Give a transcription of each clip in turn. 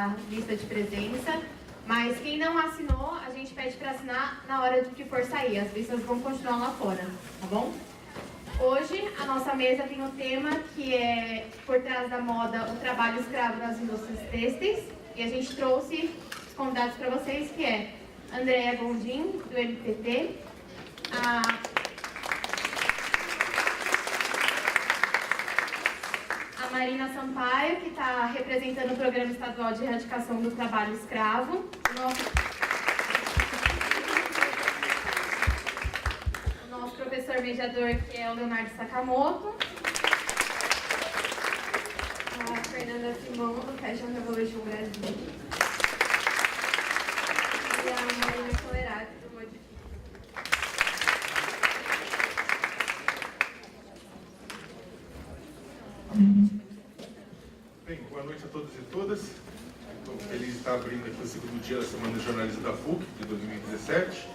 a lista de presença, mas quem não assinou, a gente pede para assinar na hora de que for sair. As listas vão continuar lá fora, tá bom? Hoje, a nossa mesa tem um tema que é Por Trás da Moda, o trabalho escravo nas indústrias têxteis. E a gente trouxe os convidados para vocês, que é Andréa Gondim, do MPT, a Marina Sampaio, que está representando o Programa Estadual de Erradicação do Trabalho Escravo, o nosso professor mediador, que é o Leonardo Sakamoto, a Fernanda Simão, do Fashion Revolution Brasil, e a Marina Colerati, do Modifica. Bem, boa noite a todos e todas. Estou feliz de estar abrindo aqui o segundo dia da Semana de Jornalismo da PUC, de 2017.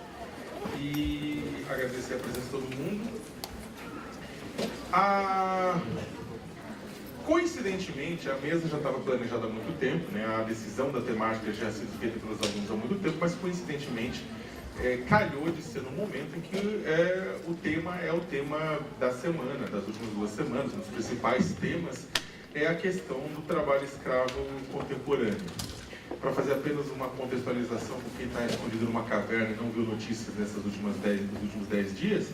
E agradecer a presença de todo mundo. Coincidentemente, a mesa já estava planejada há muito tempo, né? A decisão da temática já tinha sido feita pelos alunos há muito tempo, mas coincidentemente calhou de ser no momento em que o tema é o tema da semana, das últimas 2 semanas. Um dos principais temas é a questão do trabalho escravo contemporâneo. Para fazer apenas uma contextualização para quem está escondido numa caverna e não viu notícias nos últimos 10 dias,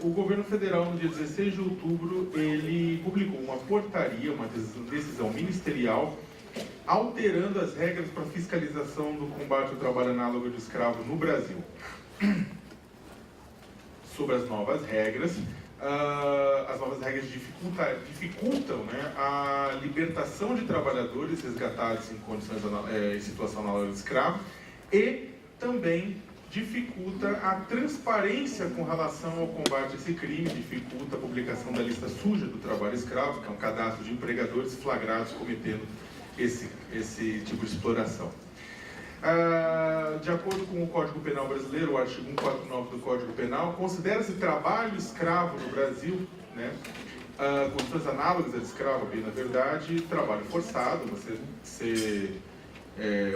o governo federal, no dia 16 de outubro, ele publicou uma portaria, uma decisão ministerial, alterando as regras para fiscalização do combate ao trabalho análogo de escravo no Brasil. Sobre as novas regras dificultam, né, a libertação de trabalhadores resgatados em situação análoga de escravo e também dificulta a transparência com relação ao combate a esse crime, dificulta a publicação da lista suja do trabalho escravo, que é um cadastro de empregadores flagrados cometendo esse tipo de exploração. De acordo com o Código Penal brasileiro, o artigo 149 do Código Penal, considera-se trabalho escravo no Brasil, né, condições análogas a de escravo, bem, na verdade, trabalho forçado, você ser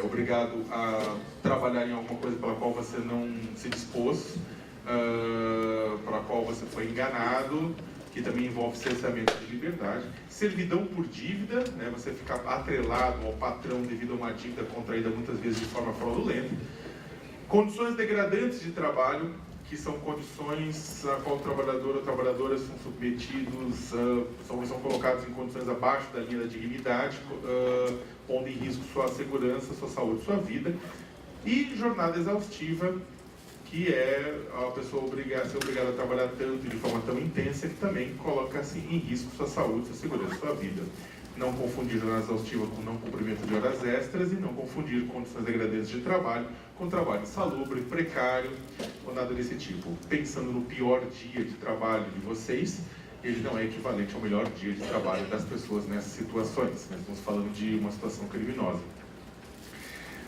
obrigado a trabalhar em alguma coisa pela qual você não se dispôs, pela qual você foi enganado, que também envolve cerceamento de liberdade, servidão por dívida, né, você ficar atrelado ao patrão devido a uma dívida contraída muitas vezes de forma fraudulenta, condições degradantes de trabalho, que são condições a qual o trabalhador ou trabalhadoras são submetidos, são colocados em condições abaixo da linha da dignidade, pondo em risco sua segurança, sua saúde, sua vida, e jornada exaustiva, que é a pessoa ser obrigada a trabalhar tanto de forma tão intensa que também coloca-se em risco sua saúde, sua segurança, sua vida. Não confundir jornada exaustiva com não cumprimento de horas extras e não confundir condições degradantes de trabalho com trabalho insalubre, precário ou nada desse tipo. Pensando no pior dia de trabalho de vocês, ele não é equivalente ao melhor dia de trabalho das pessoas nessas situações. Nós estamos falando de uma situação criminosa.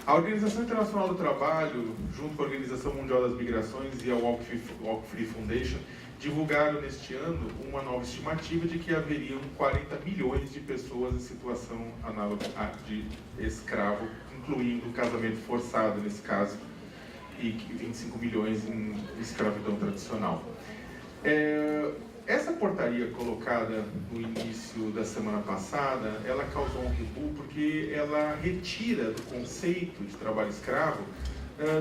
A Organização Internacional do Trabalho, junto com a Organização Mundial das Migrações e a Walk Free Foundation, divulgaram neste ano uma nova estimativa de que haveriam 40 milhões de pessoas em situação análoga de escravo, incluindo casamento forçado nesse caso, e 25 milhões em escravidão tradicional. Essa portaria colocada no início da semana passada, ela causou um rebuliço porque ela retira do conceito de trabalho escravo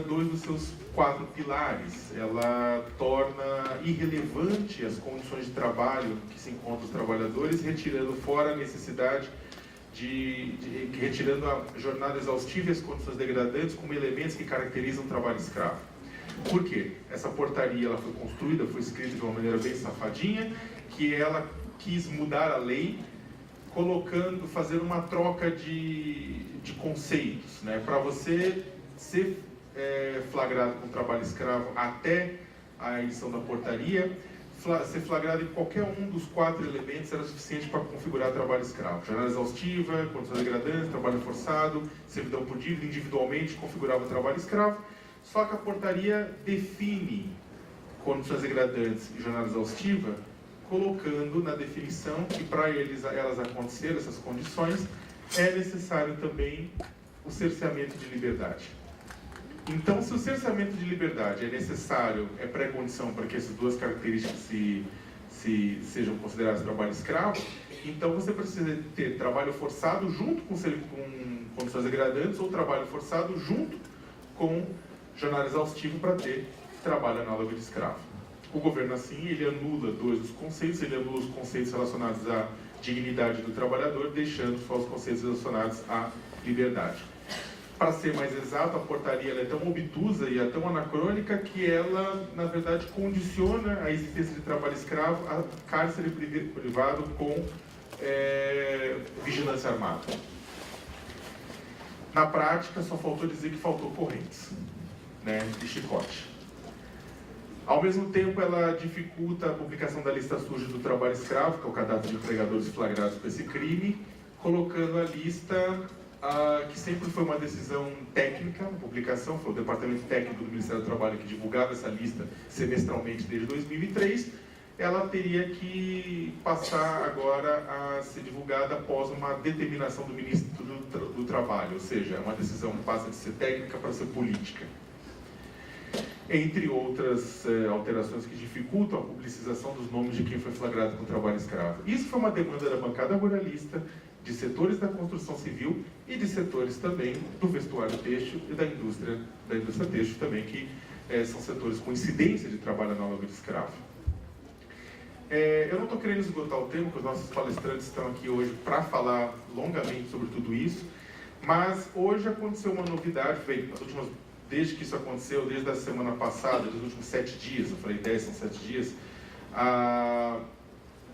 2 dos seus 4 pilares. Ela torna irrelevante as condições de trabalho que se encontram os trabalhadores, retirando fora a necessidade retirando a jornada exaustiva e as condições degradantes como elementos que caracterizam o trabalho escravo. Por quê? Essa portaria ela foi construída, foi escrita de uma maneira bem safadinha, que ela quis mudar a lei, fazer uma troca de conceitos, né? Para você ser flagrado com trabalho escravo até a edição da portaria, ser flagrado em qualquer um dos 4 elementos era suficiente para configurar trabalho escravo. Jornada exaustiva, condições degradantes, trabalho forçado, servidão por dívida, individualmente configurava o trabalho escravo. Só que a portaria define condições degradantes e jornada exaustiva, colocando na definição que para elas acontecerem, essas condições, é necessário também o cerceamento de liberdade. Então, se o cerceamento de liberdade é necessário, é pré-condição para que essas duas características sejam consideradas trabalho escravo, então você precisa ter trabalho forçado junto com condições degradantes ou trabalho forçado junto com jornada exaustivo para ter trabalho análogo de escravo. O governo, assim, ele anula dois dos conceitos, ele anula os conceitos relacionados à dignidade do trabalhador, deixando só os conceitos relacionados à liberdade. Para ser mais exato, a portaria ela é tão obtusa e é tão anacrônica que ela, na verdade, condiciona a existência de trabalho escravo a cárcere privado com vigilância armada. Na prática, só faltou dizer que faltou correntes, né, e chicote. Ao mesmo tempo, ela dificulta a publicação da lista suja do trabalho escravo, que é o cadastro de empregadores flagrados por esse crime, colocando a lista que sempre foi uma decisão técnica, a publicação, foi o Departamento Técnico do Ministério do Trabalho que divulgava essa lista semestralmente desde 2003, ela teria que passar agora a ser divulgada após uma determinação do Ministro do Trabalho, ou seja, uma decisão passa de ser técnica para ser política. Entre outras alterações que dificultam a publicização dos nomes de quem foi flagrado com trabalho escravo. Isso foi uma demanda da bancada ruralista, de setores da construção civil e de setores também do vestuário têxtil e da indústria têxtil também, que são setores com incidência de trabalho análogo de escravo. Eu não estou querendo esgotar o tema, porque os nossos palestrantes estão aqui hoje para falar longamente sobre tudo isso, mas hoje aconteceu uma novidade, desde que isso aconteceu, desde a semana passada, dos últimos 7 dias, eu falei 10, são 7 dias,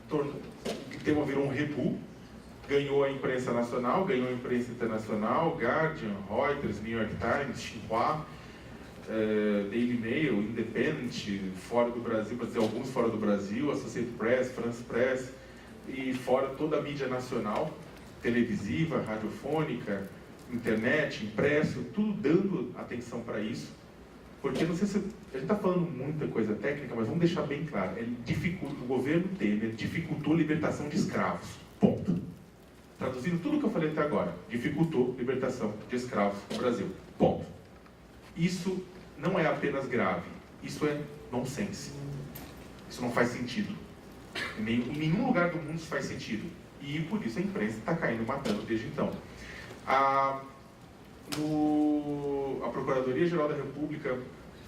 o tema virou um rebu, ganhou a imprensa nacional, ganhou a imprensa internacional, Guardian, Reuters, New York Times, Xinhua, Daily Mail, Independent, fora do Brasil, para dizer alguns fora do Brasil, Associated Press, France Press, e fora toda a mídia nacional, televisiva, radiofônica, internet, impresso, tudo dando atenção para isso, porque não sei se a gente está falando muita coisa técnica, mas vamos deixar bem claro, o governo Temer dificultou a libertação de escravos, ponto. Traduzindo tudo o que eu falei até agora, dificultou a libertação de escravos no Brasil, ponto. Isso não é apenas grave, isso é nonsense. Isso não faz sentido. Em nenhum lugar do mundo isso faz sentido. E por isso a imprensa está caindo matando desde então. A Procuradoria-Geral da República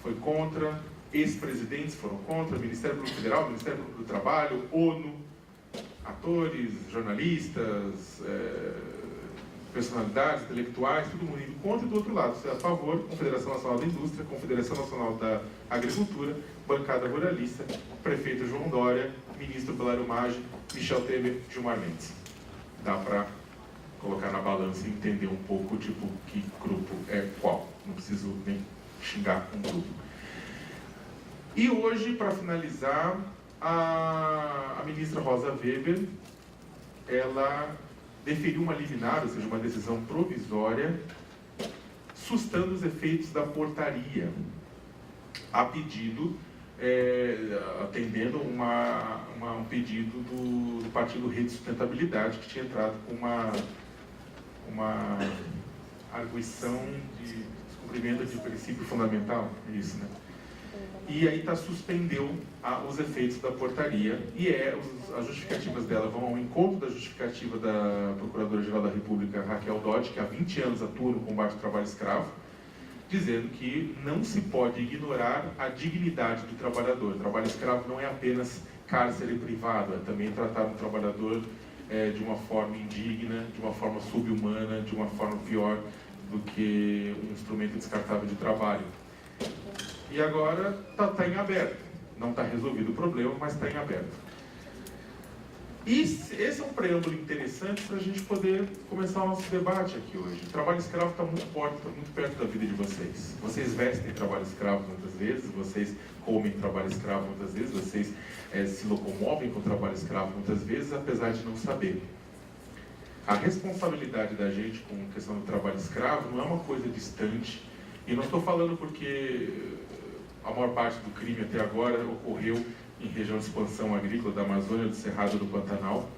foi contra, ex-presidentes foram contra, Ministério Público Federal, Ministério Público do Trabalho, ONU, atores, jornalistas, personalidades intelectuais, todo mundo indo contra, e do outro lado, a favor, Confederação Nacional da Indústria, Confederação Nacional da Agricultura, bancada ruralista, prefeito João Dória, ministro Belário Maggi, Michel Temer, Gilmar Mendes. Dá para colocar na balança e entender um pouco, tipo, que grupo é qual. Não preciso nem xingar um grupo. E hoje, para finalizar, a ministra Rosa Weber, ela deferiu uma liminar, ou seja, uma decisão provisória, sustando os efeitos da portaria, a pedido, atendendo um pedido do Partido Rede Sustentabilidade, que tinha entrado com uma arguição de descumprimento de princípio fundamental, é isso, né? E aí suspendeu os efeitos da portaria, e as justificativas dela vão ao encontro da justificativa da Procuradora-Geral da República, Raquel Dodge, que há 20 anos atua no combate ao trabalho escravo, dizendo que não se pode ignorar a dignidade do trabalhador. O trabalho escravo não é apenas cárcere privado, é também tratar um trabalhador de uma forma indigna, de uma forma subhumana, de uma forma pior do que um instrumento descartável de trabalho. E agora está em aberto. Não está resolvido o problema, mas está em aberto. E esse é um preâmbulo interessante para a gente poder começar o nosso debate aqui hoje. O trabalho escravo está muito forte, está muito perto da vida de vocês. Vocês vestem trabalho escravo muitas vezes, vocês comem trabalho escravo muitas vezes, vocês se locomovem com trabalho escravo muitas vezes, apesar de não saber. A responsabilidade da gente com a questão do trabalho escravo não é uma coisa distante. E não estou falando porque a maior parte do crime até agora ocorreu em região de expansão agrícola da Amazônia, do Cerrado do Pantanal,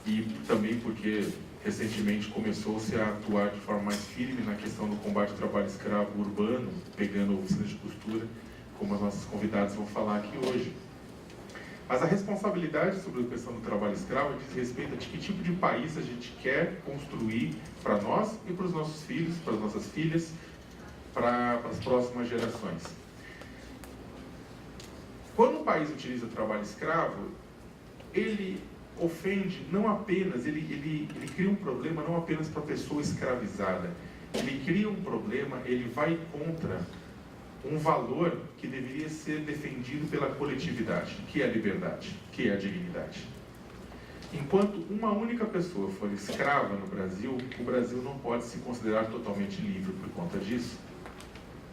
e também porque Recentemente começou-se a atuar de forma mais firme na questão do combate ao trabalho escravo urbano, pegando oficinas de costura, como as nossas convidadas vão falar aqui hoje. Mas a responsabilidade sobre a questão do trabalho escravo diz respeito a de que tipo de país a gente quer construir para nós e para os nossos filhos, para as nossas filhas, para as próximas gerações. Quando um país utiliza o trabalho escravo, ele ofende não apenas, ele cria um problema não apenas para a pessoa escravizada, ele cria um problema, ele vai contra um valor que deveria ser defendido pela coletividade, que é a liberdade, que é a dignidade. Enquanto uma única pessoa for escrava no Brasil, o Brasil não pode se considerar totalmente livre por conta disso.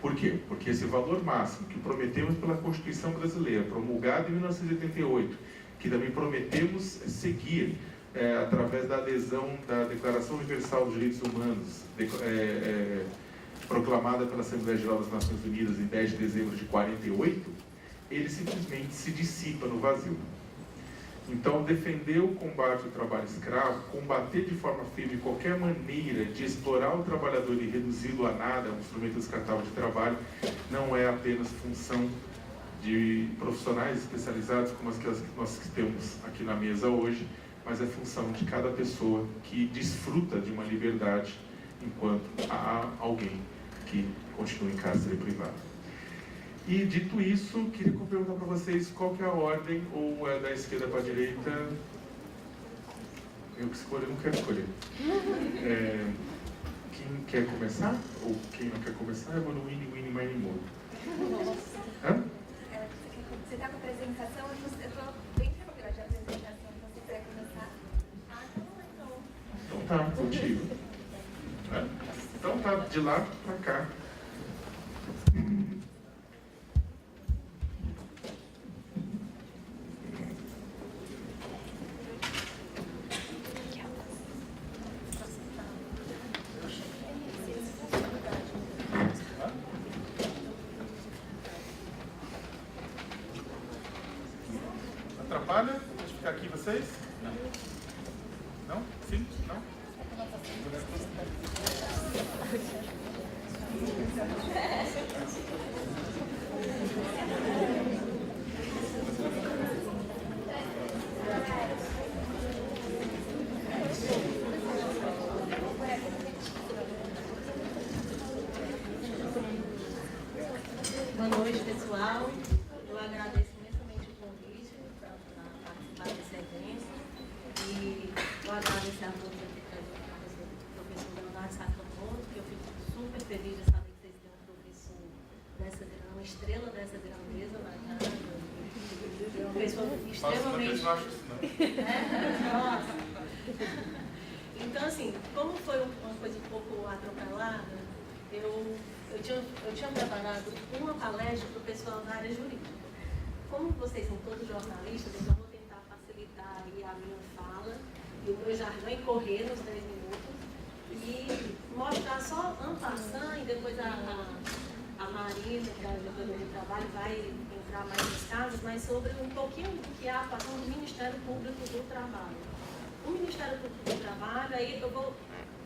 Por quê? Porque esse valor máximo que prometemos pela Constituição Brasileira, promulgada em 1988, que também prometemos seguir através da adesão da Declaração Universal dos Direitos Humanos, proclamada pela Assembleia Geral das Nações Unidas em 10 de dezembro de 48, ele simplesmente se dissipa no vazio. Então, defender o combate ao trabalho escravo, combater de forma firme qualquer maneira de explorar o trabalhador e reduzi-lo a nada, um instrumento descartável de trabalho, não é apenas função de profissionais especializados como as que nós temos aqui na mesa hoje, mas é função de cada pessoa que desfruta de uma liberdade enquanto há alguém que continua em cárcere privado. E dito isso, queria perguntar para vocês qual que é a ordem, ou é da esquerda para a direita? Eu que escolho, eu não quero escolher. Quem quer começar? Ou quem não quer começar? Eu vou no Winnie, Mine, Mo. Hã? Você está com a apresentação, eu estou bem tranquila de apresentação, então você quer começar? Então tá, contigo. Então tá, de lá para cá. Atrapalha? Deixa eu ficar aqui vocês? Não. Não? Sim? Não? Boa noite, pessoal. Eu agradeço imensamente o convite para participar desse evento. E eu agradeço a todos aqui presentes, o professor Leonardo Sakamoto, que eu fico super feliz de saber que vocês têm um professor uma estrela dessa grandeza na casa. Uma pessoa extremamente... Nossa. Então, assim, como foi uma coisa um pouco atropelada, eu tinha preparado uma palestra para o pessoal da área jurídica. Como vocês são todos jornalistas, então vou tentar facilitar aí a minha fala e o meu jargão e correr nos 10 minutos e mostrar só en passant, e depois a Marina, que é a diretora de trabalho, vai entrar mais nos casos, mas sobre um pouquinho do que é a atuação do Ministério Público do Trabalho. O Ministério Público do Trabalho, aí eu vou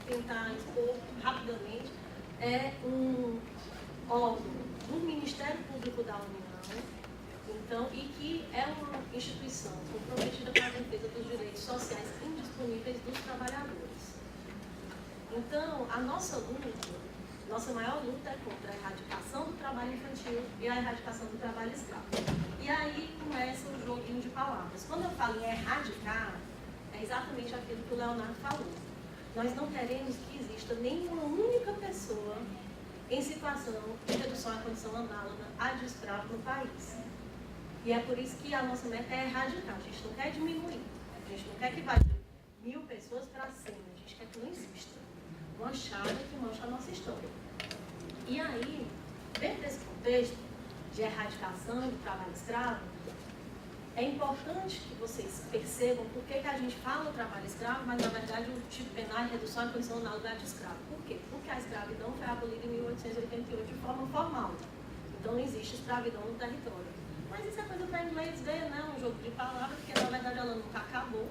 tentar expor rapidamente, é um órgão do Ministério Público da União, então, e que é uma instituição comprometida com a defesa dos direitos sociais indisponíveis dos trabalhadores. Então, a nossa maior luta é contra a erradicação do trabalho infantil e a erradicação do trabalho escravo. E aí começa o joguinho de palavras. Quando eu falo em erradicar, é exatamente aquilo que o Leonardo falou. Nós não queremos que exista nenhuma única pessoa em situação de redução à condição análoga à de escravo no país. E é por isso que a nossa meta é erradicar. A gente não quer diminuir. A gente não quer que vá de 1000 pessoas para 100. A gente quer que não exista uma chave que mostra a nossa história. E aí, dentro desse contexto de erradicação do trabalho escravo, é importante que vocês percebam por que a gente fala trabalho escravo, mas na verdade o tipo penal é redução à condição análoga de escravo. Por quê? Porque a escravidão foi abolida em 1888 de forma formal. Então não existe escravidão no território. Mas isso é coisa para inglês ver, né? Um jogo de palavras, porque na verdade ela nunca acabou.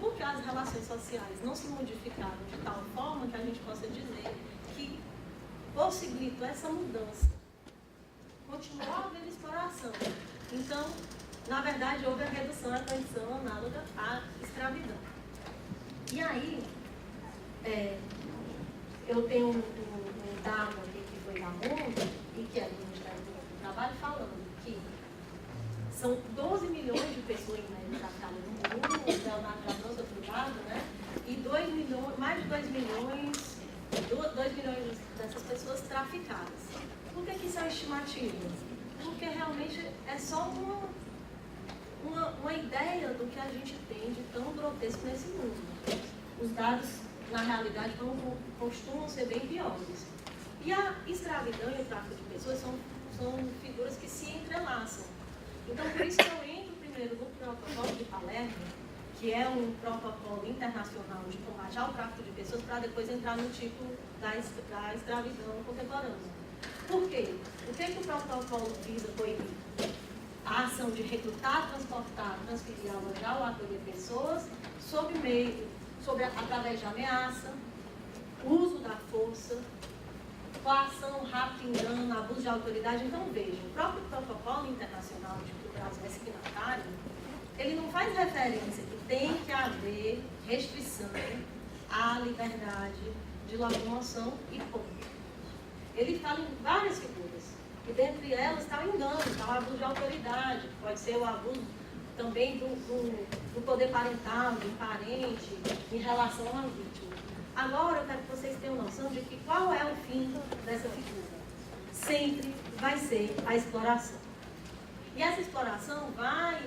Porque as relações sociais não se modificaram de tal forma que a gente possa dizer que possibilitou essa mudança. Continuou a haver exploração. Então, na verdade, houve a redução à condição análoga à escravidão. E aí, eu tenho um dado aqui que foi da ONU e que é do Ministério do Trabalho, falando que são 12 milhões de pessoas em média traficadas no mundo, o Leonardo já trouxe outro dado, né? E mais de 2 milhões dessas pessoas traficadas. Por que isso é uma estimativa? Porque realmente é só uma ideia do que a gente tem de tão grotesco nesse mundo. Os dados, na realidade, costumam ser bem piores. E a escravidão e o tráfico de pessoas são figuras que se entrelaçam. Então, por isso que eu entro primeiro no protocolo de Palermo, que é um protocolo internacional de combate ao tráfico de pessoas, para depois entrar no tipo da escravidão contemporânea. Por quê? O que o protocolo visa proibir? A ação de recrutar, transportar, transferir, alojar ou acolher pessoas através de ameaça, uso da força, coação, rapto, engano, abuso de autoridade. Então, vejam, o próprio protocolo internacional de que o Brasil é signatário, ele não faz referência que tem que haver restrição à liberdade de locomoção e ponto. Ele fala em várias figuras, e dentre elas está o engano, está o abuso de autoridade, pode ser o abuso também do poder parental, de um parente, em relação à vítima. Agora, eu quero que vocês tenham noção de que qual é o fim dessa figura. Sempre vai ser a exploração. E essa exploração vai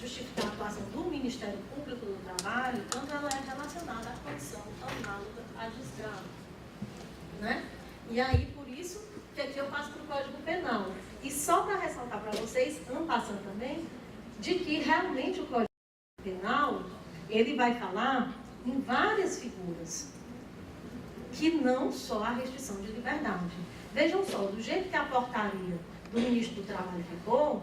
justificar a atuação do Ministério Público do Trabalho quando ela é relacionada à condição análoga à de escravo. Né? E aí, por isso, que aqui eu passo para o Código Penal. E só para ressaltar para vocês, passando também, de que realmente o Código Penal, ele vai falar em várias figuras, que não só a restrição de liberdade. Vejam só, do jeito que a portaria do Ministro do Trabalho ficou,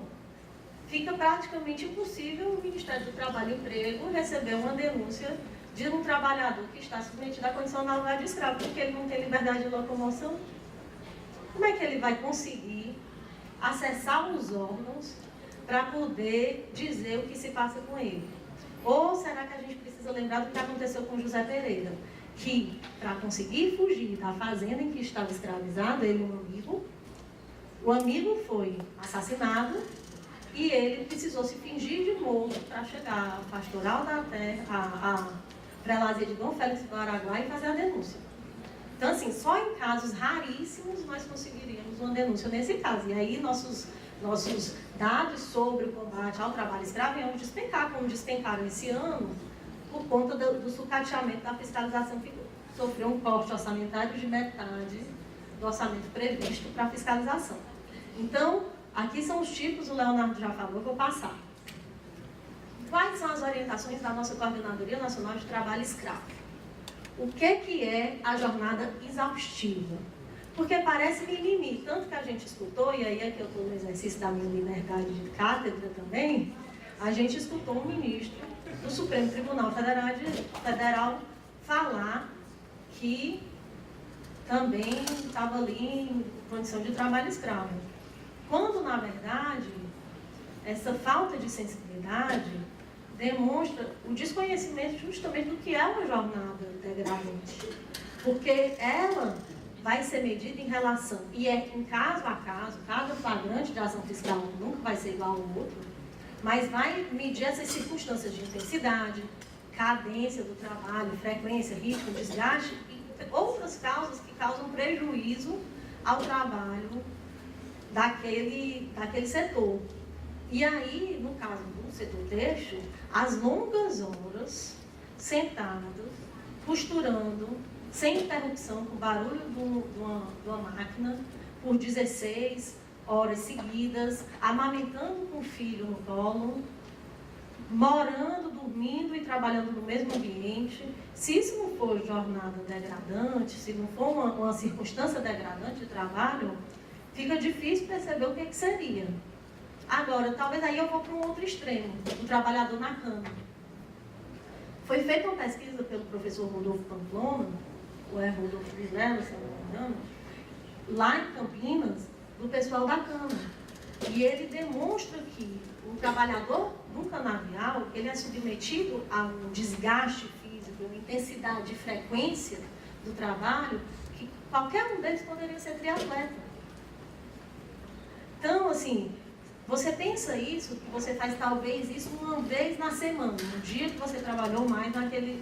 fica praticamente impossível o Ministério do Trabalho e Emprego receber uma denúncia de um trabalhador que está submetido à condição análoga de escravo, porque ele não tem liberdade de locomoção. Como é que ele vai conseguir acessar os órgãos para poder dizer o que se passa com ele? Ou será que a gente precisa lembrar do que aconteceu com José Pereira? Que, para conseguir fugir da fazenda em que estava escravizado, ele e um amigo, o amigo foi assassinado e ele precisou se fingir de morto para chegar ao pastoral da terra, a prelazia de Dom Félix do Araguaia e fazer a denúncia. Então, assim, só em casos raríssimos nós conseguiríamos uma denúncia nesse caso. E aí nossos dados sobre o combate ao trabalho escravo iam despencar, como despencaram esse ano, por conta do sucateamento da fiscalização que sofreu um corte orçamentário de metade do orçamento previsto para fiscalização. Então, aqui são os tipos, o Leonardo já falou, eu vou passar. Quais são as orientações da nossa Coordenadoria Nacional de Trabalho Escravo? O que é a jornada exaustiva? Porque parece mimimi, tanto que a gente escutou, e aí é que eu estou no exercício da minha liberdade de cátedra também, a gente escutou um ministro do Supremo Tribunal Federal falar que também estava ali em condição de trabalho escravo. Quando, na verdade, essa falta de sensibilidade demonstra o desconhecimento justamente do que é uma jornada degradante. Porque ela vai ser medida em relação, e é em caso a caso, cada flagrante de ação fiscal nunca vai ser igual ao outro, mas vai medir essas circunstâncias de intensidade, cadência do trabalho, frequência, ritmo, desgaste e outras causas que causam prejuízo ao trabalho daquele setor. E aí, no caso do setor têxtil, as longas horas sentadas, costurando, sem interrupção, com barulho de uma máquina, por 16 horas seguidas, amamentando com o filho no colo, morando, dormindo e trabalhando no mesmo ambiente. Se isso não for jornada degradante, se não for uma circunstância degradante de trabalho, fica difícil perceber o que seria. Agora, talvez aí eu vou para um outro extremo, o trabalhador na cama. Foi feita uma pesquisa pelo professor Rodolfo Pamplona, ou é Rodolfo Vilela, se eu não me engano, lá em Campinas, do pessoal da Câmara. E ele demonstra que o trabalhador no canavial, ele é submetido a um desgaste físico, uma intensidade e frequência do trabalho, que qualquer um deles poderia ser triatleta. Então, assim, você pensa isso, que você faz talvez isso uma vez na semana, no dia que você trabalhou mais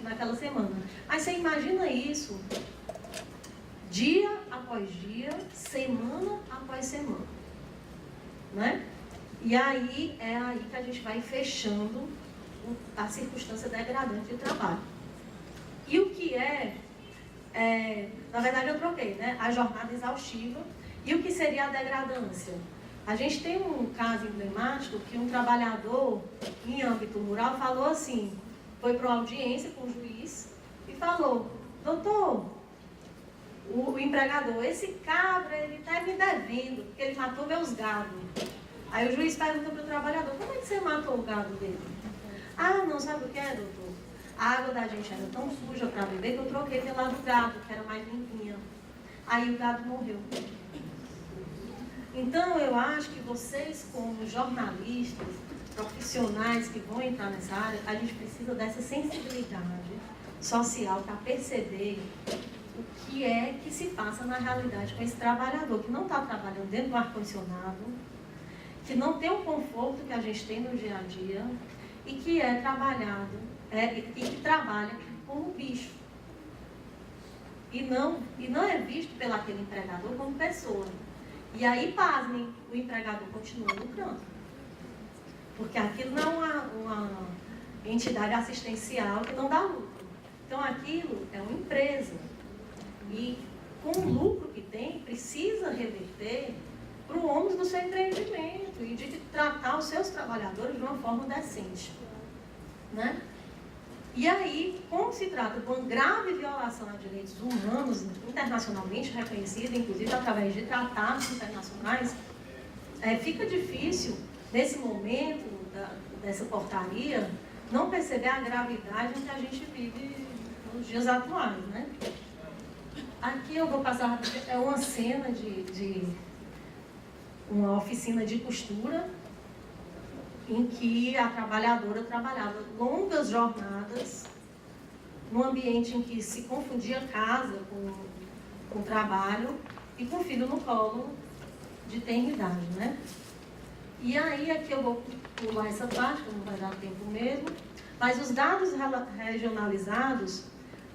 naquela semana. Mas você imagina isso dia após dia, semana após semana, né? E aí é aí que a gente vai fechando a circunstância degradante de trabalho. E o que na verdade eu troquei, né? A jornada exaustiva e o que seria a degradância. A gente tem um caso emblemático que um trabalhador em âmbito rural falou assim, foi para uma audiência com o juiz e falou: doutor, o empregador, esse cabra, ele está me devendo, porque ele matou meus gados. Aí o juiz perguntou para o trabalhador: como é que você matou o gado dele? Ah, não sabe o que é, doutor? A água da gente era tão suja para beber que eu troquei pela do gado, que era mais limpinha. Aí o gado morreu. Então, eu acho que vocês, como jornalistas, profissionais que vão entrar nessa área, a gente precisa dessa sensibilidade social para perceber o que é que se passa na realidade com esse trabalhador, que não está trabalhando dentro do ar-condicionado, que não tem o conforto que a gente tem no dia a dia e que é trabalhado, e que trabalha como bicho. E não é visto pelo aquele empregador como pessoa. E aí, pasmem, o empregador continua lucrando. Porque aquilo não é uma entidade assistencial que não dá lucro. Então, aquilo é uma empresa. E com o lucro que tem, precisa reverter para o ônus do seu empreendimento e de tratar os seus trabalhadores de uma forma decente, né? E aí, como se trata de uma grave violação a direitos humanos internacionalmente reconhecida, inclusive através de tratados internacionais, fica difícil, nesse momento dessa portaria, não perceber a gravidade em que a gente vive nos dias atuais, né? Aqui eu vou passar, é uma cena de uma oficina de costura, em que a trabalhadora trabalhava longas jornadas, num ambiente em que se confundia casa com trabalho e com o filho no colo de tenridade, né? E aí aqui eu vou pular essa parte, que não vai dar tempo mesmo, mas os dados regionalizados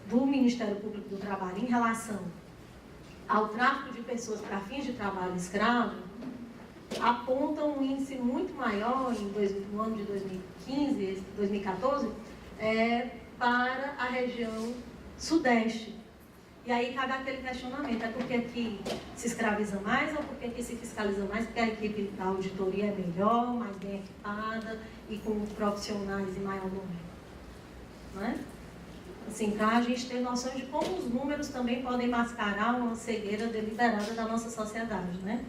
do Ministério Público do Trabalho em relação ao tráfico de pessoas para fins de trabalho escravo apontam um índice muito maior no ano de 2015, 2014, para a região sudeste. E aí cabe aquele questionamento: é porque aqui se escraviza mais ou porque aqui se fiscaliza mais? Porque a equipe da auditoria é melhor, mais bem equipada e com profissionais em maior número, né? Assim, para a gente ter noção de como os números também podem mascarar uma cegueira deliberada da nossa sociedade, né?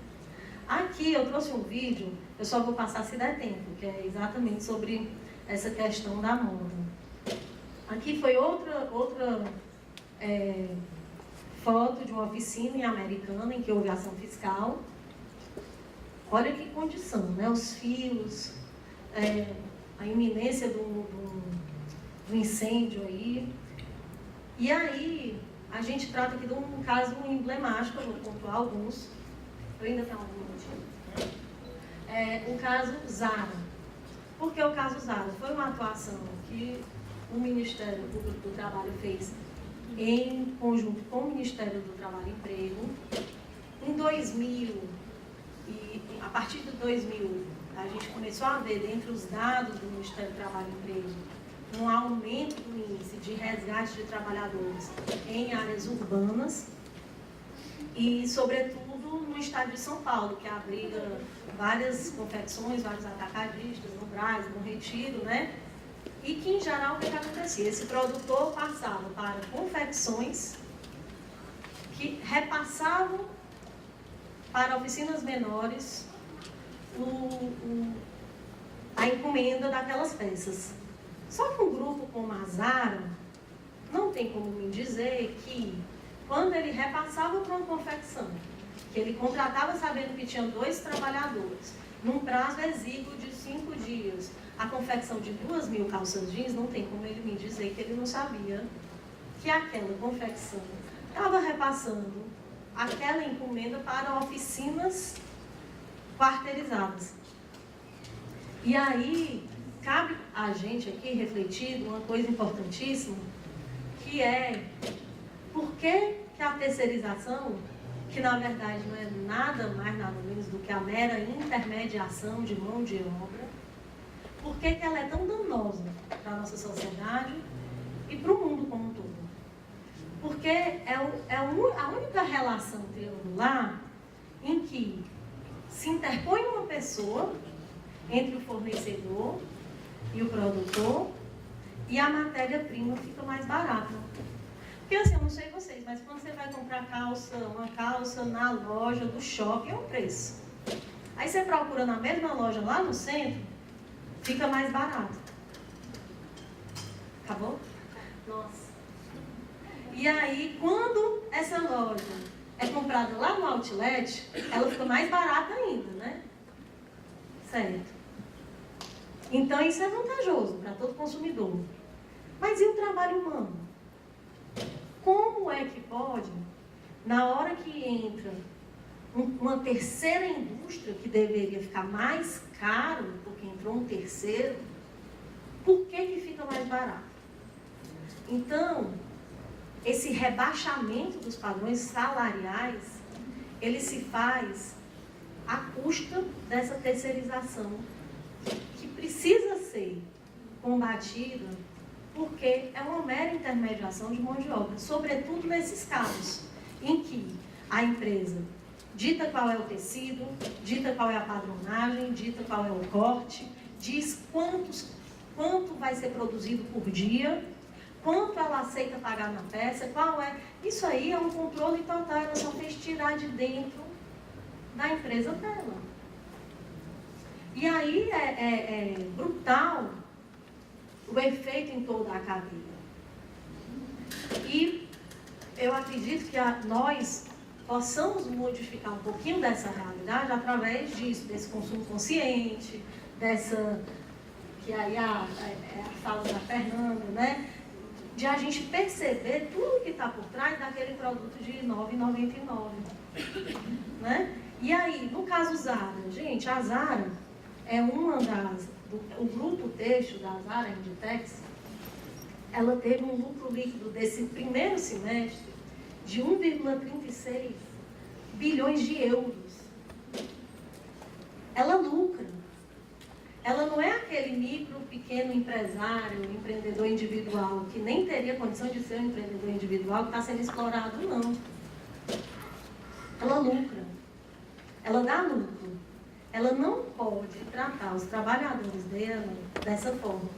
Aqui eu trouxe um vídeo, eu só vou passar se der tempo, que é exatamente sobre essa questão da moda. Aqui foi outra foto de uma oficina em Americana, em que houve ação fiscal. Olha que condição, né? Os fios, a iminência do incêndio aí. E aí, a gente trata aqui de um caso emblemático, eu vou pontuar alguns. Eu ainda tenho algum minutinho. O caso Zara. Por que o caso Zara? Foi uma atuação que o Ministério Público do Trabalho fez em conjunto com o Ministério do Trabalho e Emprego. Em 2000, e a partir de 2000, a gente começou a ver, dentre os dados do Ministério do Trabalho e Emprego, um aumento do índice de resgate de trabalhadores em áreas urbanas e, sobretudo, no estado de São Paulo, que abriga várias confecções, vários atacadistas, no Brás, no Retiro, né? E que, em geral, o que acontecia? Esse produtor passava para confecções que repassavam para oficinas menores a encomenda daquelas peças. Só que um grupo como a Zara, não tem como me dizer que quando ele repassava para uma confecção, que ele contratava sabendo que tinha 2 trabalhadores, num prazo exíguo de 5 dias, a confecção de 2.000 calças jeans, não tem como ele me dizer que ele não sabia que aquela confecção estava repassando aquela encomenda para oficinas quarteirizadas. E aí, cabe a gente aqui refletir uma coisa importantíssima, que é por que a terceirização, que na verdade não é nada mais, nada menos do que a mera intermediação de mão de obra, por que ela é tão danosa para a nossa sociedade e para o mundo como um todo? Porque é a única relação triangular em que se interpõe uma pessoa entre o fornecedor e o produtor e a matéria-prima fica mais barata. Porque assim, eu não sei vocês, mas quando você vai comprar uma calça na loja do shopping, é um preço. Aí você procura na mesma loja lá no centro, fica mais barato. Acabou? Nossa. E aí, quando essa loja é comprada lá no outlet, ela fica mais barata ainda, né? Certo. Então, isso é vantajoso para todo consumidor. Mas e o trabalho humano? Como é que pode, na hora que entra uma terceira indústria, que deveria ficar mais caro, porque entrou um terceiro, por que fica mais barato? Então, esse rebaixamento dos padrões salariais, ele se faz à custa dessa terceirização, que precisa ser combatida, porque é uma mera intermediação de mão de obra, sobretudo nesses casos, em que a empresa dita qual é o tecido, dita qual é a padronagem, dita qual é o corte, diz quanto vai ser produzido por dia, quanto ela aceita pagar na peça, qual é. Isso aí é um controle total, ela só fez tirar de dentro da empresa dela. E aí é brutal o efeito em toda a cadeia. E eu acredito que nós possamos modificar um pouquinho dessa realidade através disso, desse consumo consciente, dessa, que aí a fala da Fernanda, né? De a gente perceber tudo que está por trás daquele produto de R$ 9,99. Né? E aí, no caso Zara, gente, a Zara é uma o grupo têxtil da Zara Inditex, ela teve um lucro líquido desse primeiro semestre de 1,36 bilhões de euros. Ela lucra. Ela não é aquele micro, pequeno empresário, empreendedor individual, que nem teria condição de ser um empreendedor individual, que está sendo explorado, não. Ela lucra. Ela dá lucro. Ela não pode tratar os trabalhadores dela dessa forma.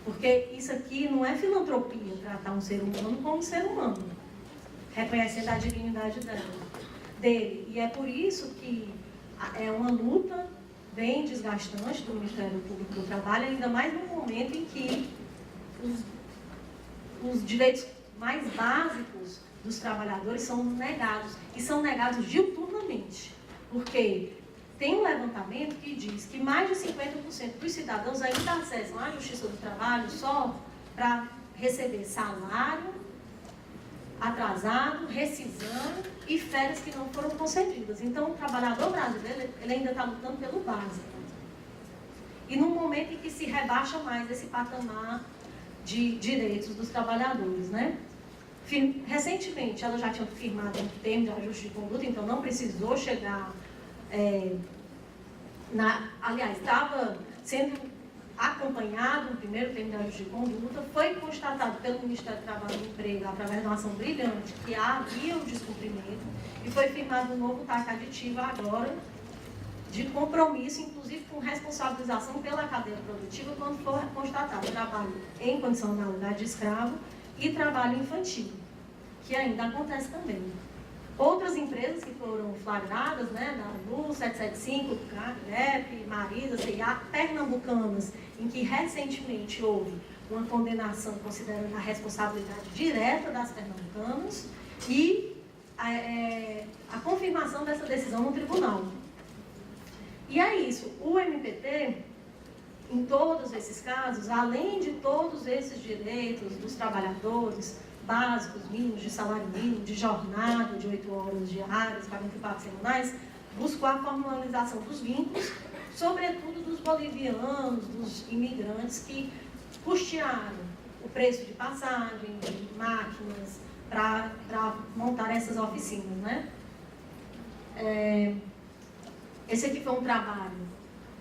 Porque isso aqui não é filantropia, tratar um ser humano como um ser humano, reconhecendo a dignidade dele. E é por isso que é uma luta bem desgastante do Ministério Público do Trabalho, ainda mais no momento em que os direitos mais básicos dos trabalhadores são negados, e são negados diuturnamente. Porque tem um levantamento que diz que mais de 50% dos cidadãos ainda acessam à Justiça do Trabalho só para receber salário atrasado, rescisão e férias que não foram concedidas. Então, o trabalhador brasileiro, ele ainda está lutando pelo básico. E no momento em que se rebaixa mais esse patamar de direitos dos trabalhadores, né? Recentemente, ela já tinha firmado um termo de ajuste de conduta, então não precisou chegar... aliás, estava sendo acompanhado no primeiro termo de ajuste de conduta, foi constatado pelo Ministério do Trabalho e Emprego, através de uma ação brilhante, que havia o descumprimento, e foi firmado um novo TAC aditivo agora, de compromisso, inclusive com responsabilização pela cadeia produtiva, quando for constatado trabalho em condição de análise de escravo e trabalho infantil, que ainda acontece também. Outras empresas que foram flagradas, né, da LU, 775, CAP, Marisa, CIA, pernambucanas, em que recentemente houve uma condenação considerando a responsabilidade direta das pernambucanas e a confirmação dessa decisão no tribunal. E é isso, o MPT, em todos esses casos, além de todos esses direitos dos trabalhadores, básicos, mínimos, de salário mínimo, de jornada de 8 horas diárias, 44 semanais, buscou a formalização dos vínculos, sobretudo dos bolivianos, dos imigrantes que custearam o preço de passagem, de máquinas, para montar essas oficinas, né? Esse aqui foi um trabalho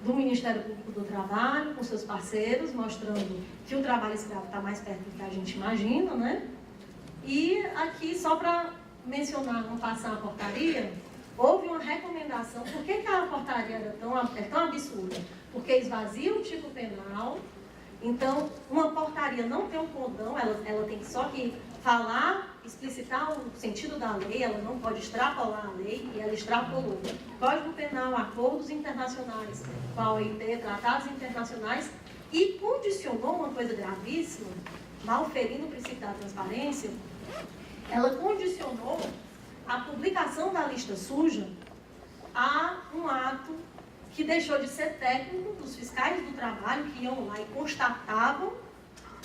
do Ministério Público do Trabalho, com seus parceiros, mostrando que o trabalho escravo está mais perto do que a gente imagina, né? E aqui, só para mencionar, não passar a portaria, houve uma recomendação. Por que a portaria é tão absurda? Porque esvazia o tipo penal. Então, uma portaria não tem um condão, ela tem só que falar, explicitar o sentido da lei, ela não pode extrapolar a lei, e ela extrapolou. Código Penal, acordos internacionais com a OIT, tratados internacionais, e condicionou uma coisa gravíssima, mal ferindo o princípio da transparência, ela condicionou a publicação da lista suja a um ato que deixou de ser técnico dos fiscais do trabalho, que iam lá e constatavam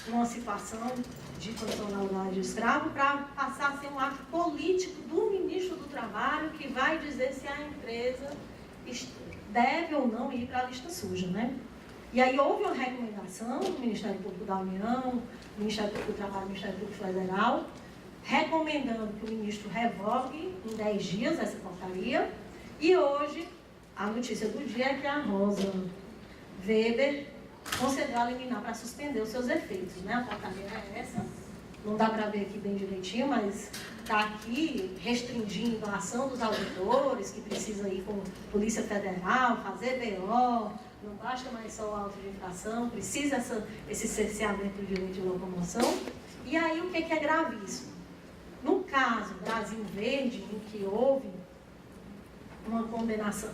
uma situação de condição laboral de escravo, para passar a ser um ato político do ministro do Trabalho, que vai dizer se a empresa deve ou não ir para a lista suja, né? E aí houve uma recomendação do Ministério Público da União, do Ministério Público do Trabalho, do Ministério Público Federal, recomendando que o ministro revogue em 10 dias essa portaria. E hoje, a notícia do dia é que a Rosa Weber concedeu a liminar para suspender os seus efeitos, né? A portaria é essa, não dá para ver aqui bem direitinho, mas está aqui restringindo a ação dos auditores, que precisa ir com Polícia Federal, fazer BO, não basta mais só o auto de infração, precisa esse cerceamento do direito de locomoção. E aí o que é gravíssimo? No caso Brasil Verde, em que houve uma condenação,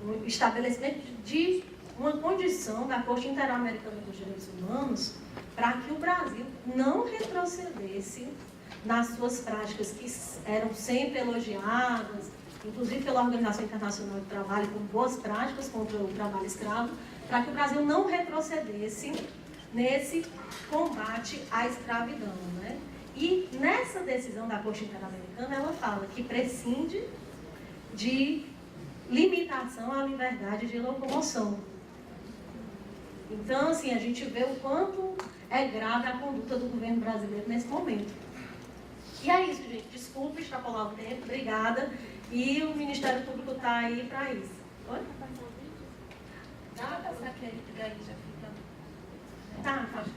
um estabelecimento de uma condição da Corte Interamericana dos Direitos Humanos para que o Brasil não retrocedesse nas suas práticas que eram sempre elogiadas, inclusive pela Organização Internacional do Trabalho, com boas práticas contra o trabalho escravo, para que o Brasil não retrocedesse nesse combate à escravidão, né? E nessa decisão da Corte Interamericana, ela fala que prescinde de limitação à liberdade de locomoção. Então, assim, a gente vê o quanto é grave a conduta do governo brasileiro nesse momento. E é isso, gente. Desculpa extrapolar o tempo, obrigada. E o Ministério Público está aí para isso. Oi? Dá para passar aqui, daí já fica... Tá, pode.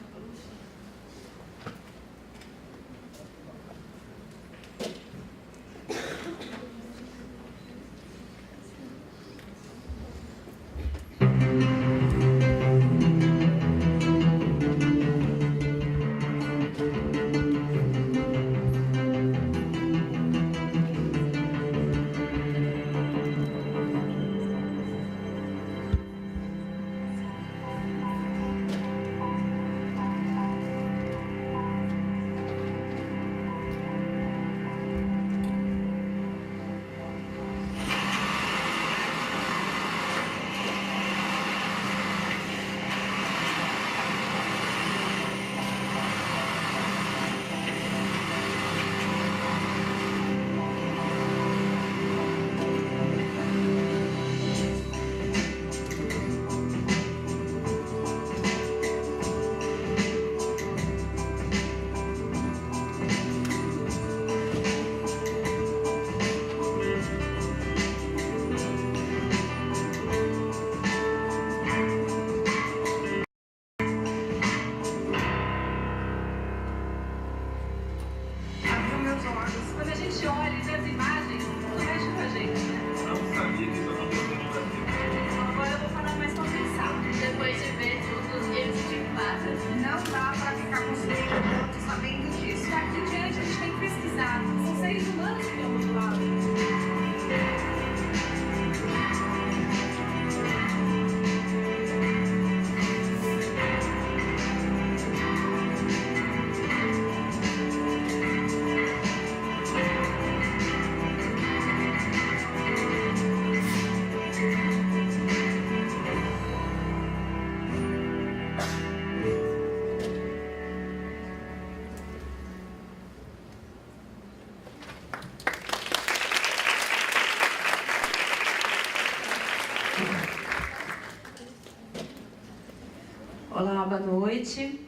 Quando a gente olha e vê as imagens, tudo mexe com a gente, né? Não sabia que isso acontecia no Brasil. Agora eu vou falar mais pra pensar. Depois de ver tudo que eles te passam. Não dá pra ficar construindo tanto sabendo disso. Daqui em diante a gente tem que pesquisar. São seres humanos que estão do lado. boa noite.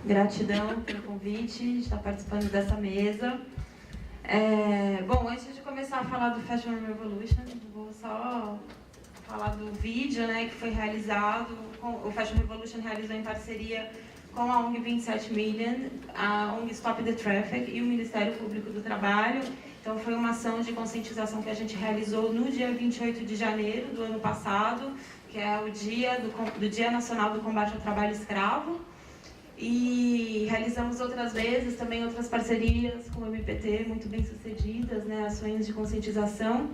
Gratidão pelo convite de estar participando dessa mesa. Bom, antes de começar a falar do Fashion Revolution, vou só falar do vídeo, né, que foi realizado, o Fashion Revolution realizou em parceria com a ONG 27 Million, a ONG Stop the Traffic e o Ministério Público do Trabalho. Então, foi uma ação de conscientização que a gente realizou no dia 28 de janeiro do ano passado, que é o dia do Dia Nacional do Combate ao Trabalho Escravo. E realizamos outras vezes também outras parcerias com o MPT, muito bem sucedidas, né, ações de conscientização.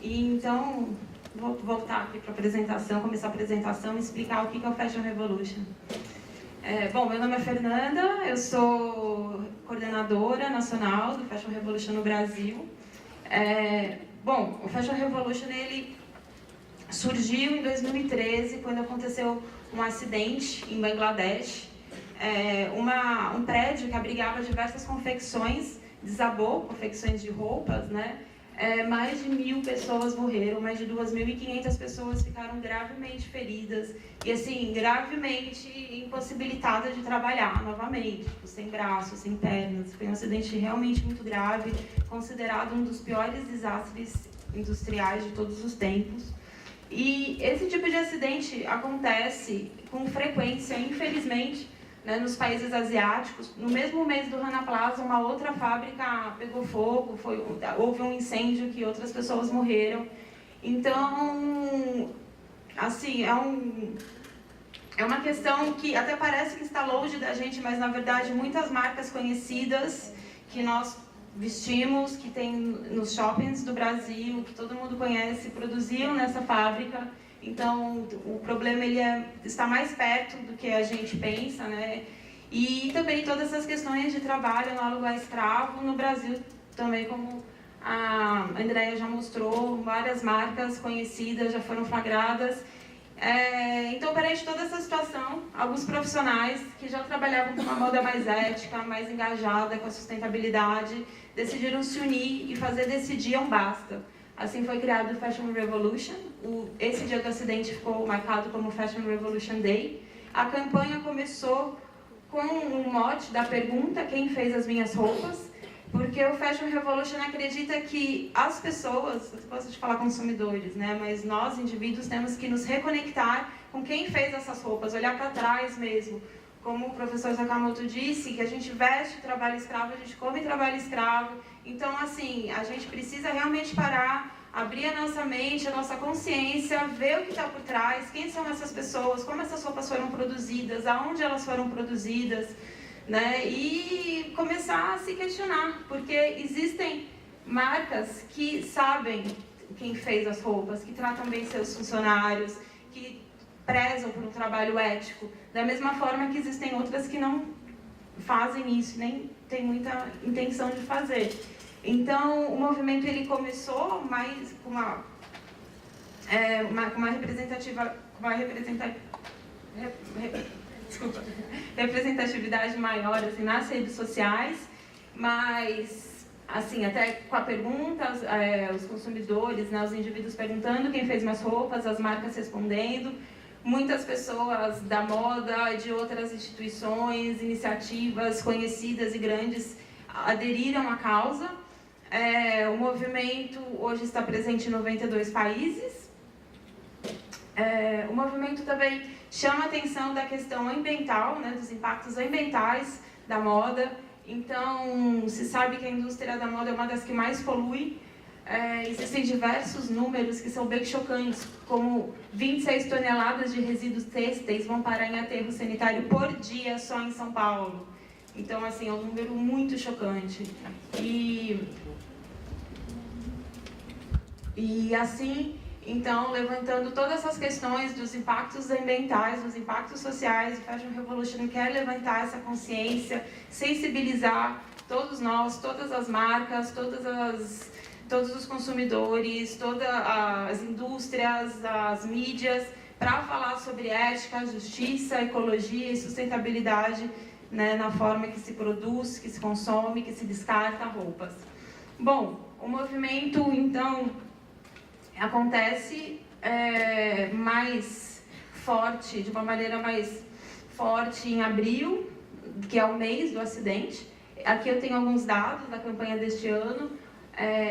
E então, vou voltar aqui para a apresentação, começar a apresentação e explicar o que é o Fashion Revolution. Bom, meu nome é Fernanda, eu sou coordenadora nacional do Fashion Revolution no Brasil. Bom, o Fashion Revolution ele surgiu em 2013, quando aconteceu um acidente em Bangladesh. Um prédio que abrigava diversas confecções desabou, confecções de roupas, né? Mais de 1.000 pessoas morreram, mais de 2.500 pessoas ficaram gravemente feridas e, assim, gravemente impossibilitadas de trabalhar novamente, sem braços, sem pernas. Foi um acidente realmente muito grave, considerado um dos piores desastres industriais de todos os tempos. E esse tipo de acidente acontece com frequência, infelizmente, né, nos países asiáticos. No mesmo mês do Rana Plaza, uma outra fábrica pegou fogo, houve um incêndio que outras pessoas morreram. Então, assim, é uma questão que até parece que está longe da gente, mas, na verdade, muitas marcas conhecidas que nós vestimos, que tem nos shoppings do Brasil, que todo mundo conhece, produziam nessa fábrica. Então, o problema está mais perto do que a gente pensa, né? E também todas essas questões de trabalho análogo a escravo no Brasil, também como a Andrea já mostrou, várias marcas conhecidas já foram flagradas. Então, perante toda essa situação, alguns profissionais que já trabalhavam com uma moda mais ética, mais engajada com a sustentabilidade, decidiram se unir e fazer desse dia um basta. Assim foi criado o Fashion Revolution. Esse dia do acidente ficou marcado como Fashion Revolution Day. A campanha começou com um mote da pergunta: quem fez as minhas roupas? Porque o Fashion Revolution acredita que as pessoas, eu gosto de falar consumidores, né? Mas nós, indivíduos, temos que nos reconectar com quem fez essas roupas, olhar para trás mesmo. Como o professor Sakamoto disse, que a gente veste trabalho escravo, a gente come trabalho escravo. Então, assim, a gente precisa realmente parar, abrir a nossa mente, a nossa consciência, ver o que está por trás, quem são essas pessoas, como essas roupas foram produzidas, aonde elas foram produzidas, né? E começar a se questionar, porque existem marcas que sabem quem fez as roupas, que tratam bem seus funcionários, que prezam por um trabalho ético, da mesma forma que existem outras que não fazem isso, nem tem muita intenção de fazer. Então, o movimento ele começou mais com uma representatividade maior assim, nas redes sociais, mas assim, até com a pergunta, os consumidores, né, os indivíduos perguntando quem fez mais roupas, as marcas respondendo. Muitas pessoas da moda, de outras instituições, iniciativas conhecidas e grandes aderiram à causa. O movimento hoje está presente em 92 países. O movimento também chama a atenção da questão ambiental, né, dos impactos ambientais da moda. Então, se sabe que a indústria da moda é uma das que mais polui. Existem diversos números que são bem chocantes, como 26 toneladas de resíduos têxteis vão parar em aterro sanitário por dia só em São Paulo. Então, assim, é um número muito chocante. E assim, então, levantando todas essas questões dos impactos ambientais, dos impactos sociais, o Fashion Revolution quer levantar essa consciência, sensibilizar todos nós, todas as marcas, todos os consumidores, todas as indústrias, as mídias, para falar sobre ética, justiça, ecologia e sustentabilidade, né, na forma que se produz, que se consome, que se descarta roupas. Bom, o movimento, então, acontece mais forte, de uma maneira mais forte em abril, que é o mês do acidente. Aqui eu tenho alguns dados da campanha deste ano.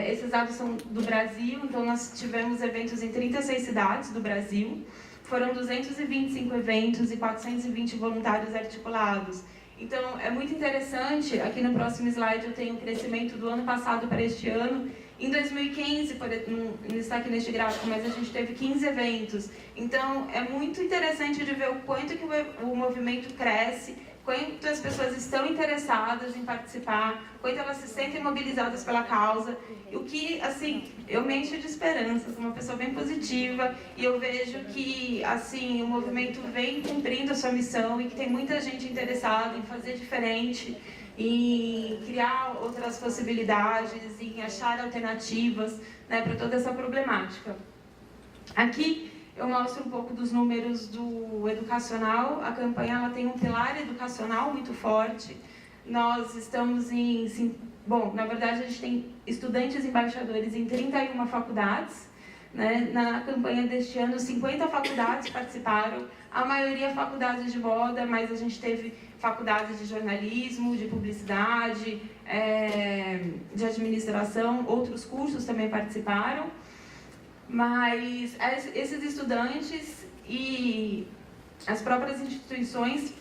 Esses dados são do Brasil, então nós tivemos eventos em 36 cidades do Brasil. Foram 225 eventos e 420 voluntários articulados. Então, é muito interessante, aqui no próximo slide eu tenho o crescimento do ano passado para este ano. Em 2015, não está aqui neste gráfico, mas a gente teve 15 eventos. Então, é muito interessante de ver o quanto que o movimento cresce, quanto as pessoas estão interessadas em participar, quanto elas se sentem mobilizadas pela causa. O que, assim, eu me encho de esperança, sou uma pessoa bem positiva e eu vejo que, assim, o movimento vem cumprindo a sua missão e que tem muita gente interessada em fazer diferente, em criar outras possibilidades, em achar alternativas, né, para toda essa problemática. Aqui eu mostro um pouco dos números do educacional. A campanha ela tem um pilar educacional muito forte. Nós estamos na verdade a gente tem estudantes embaixadores em 31 faculdades. Né? Na campanha deste ano, 50 faculdades participaram, a maioria faculdades de moda, mas a gente teve faculdades de jornalismo, de publicidade, de administração, outros cursos também participaram. Mas esses estudantes e as próprias instituições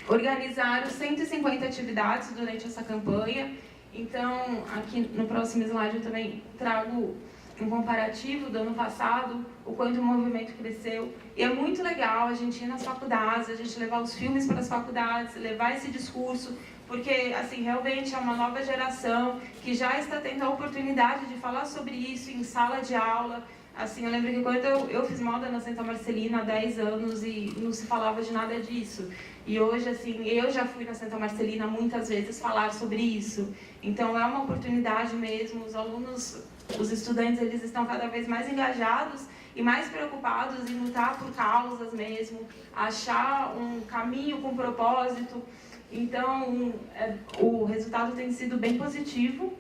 organizaram 150 atividades durante essa campanha. Então, aqui no próximo slide eu também trago um comparativo do ano passado, o quanto o movimento cresceu. E é muito legal a gente ir nas faculdades, a gente levar os filmes para as faculdades, levar esse discurso, porque, assim, realmente é uma nova geração que já está tendo a oportunidade de falar sobre isso em sala de aula. Assim, eu lembro que quando eu fiz moda na Santa Marcelina há 10 anos e não se falava de nada disso. E hoje, assim, eu já fui na Santa Marcelina muitas vezes falar sobre isso. Então, é uma oportunidade mesmo. Os alunos, os estudantes, eles estão cada vez mais engajados e mais preocupados em lutar por causas mesmo, achar um caminho com propósito. Então, o resultado tem sido bem positivo.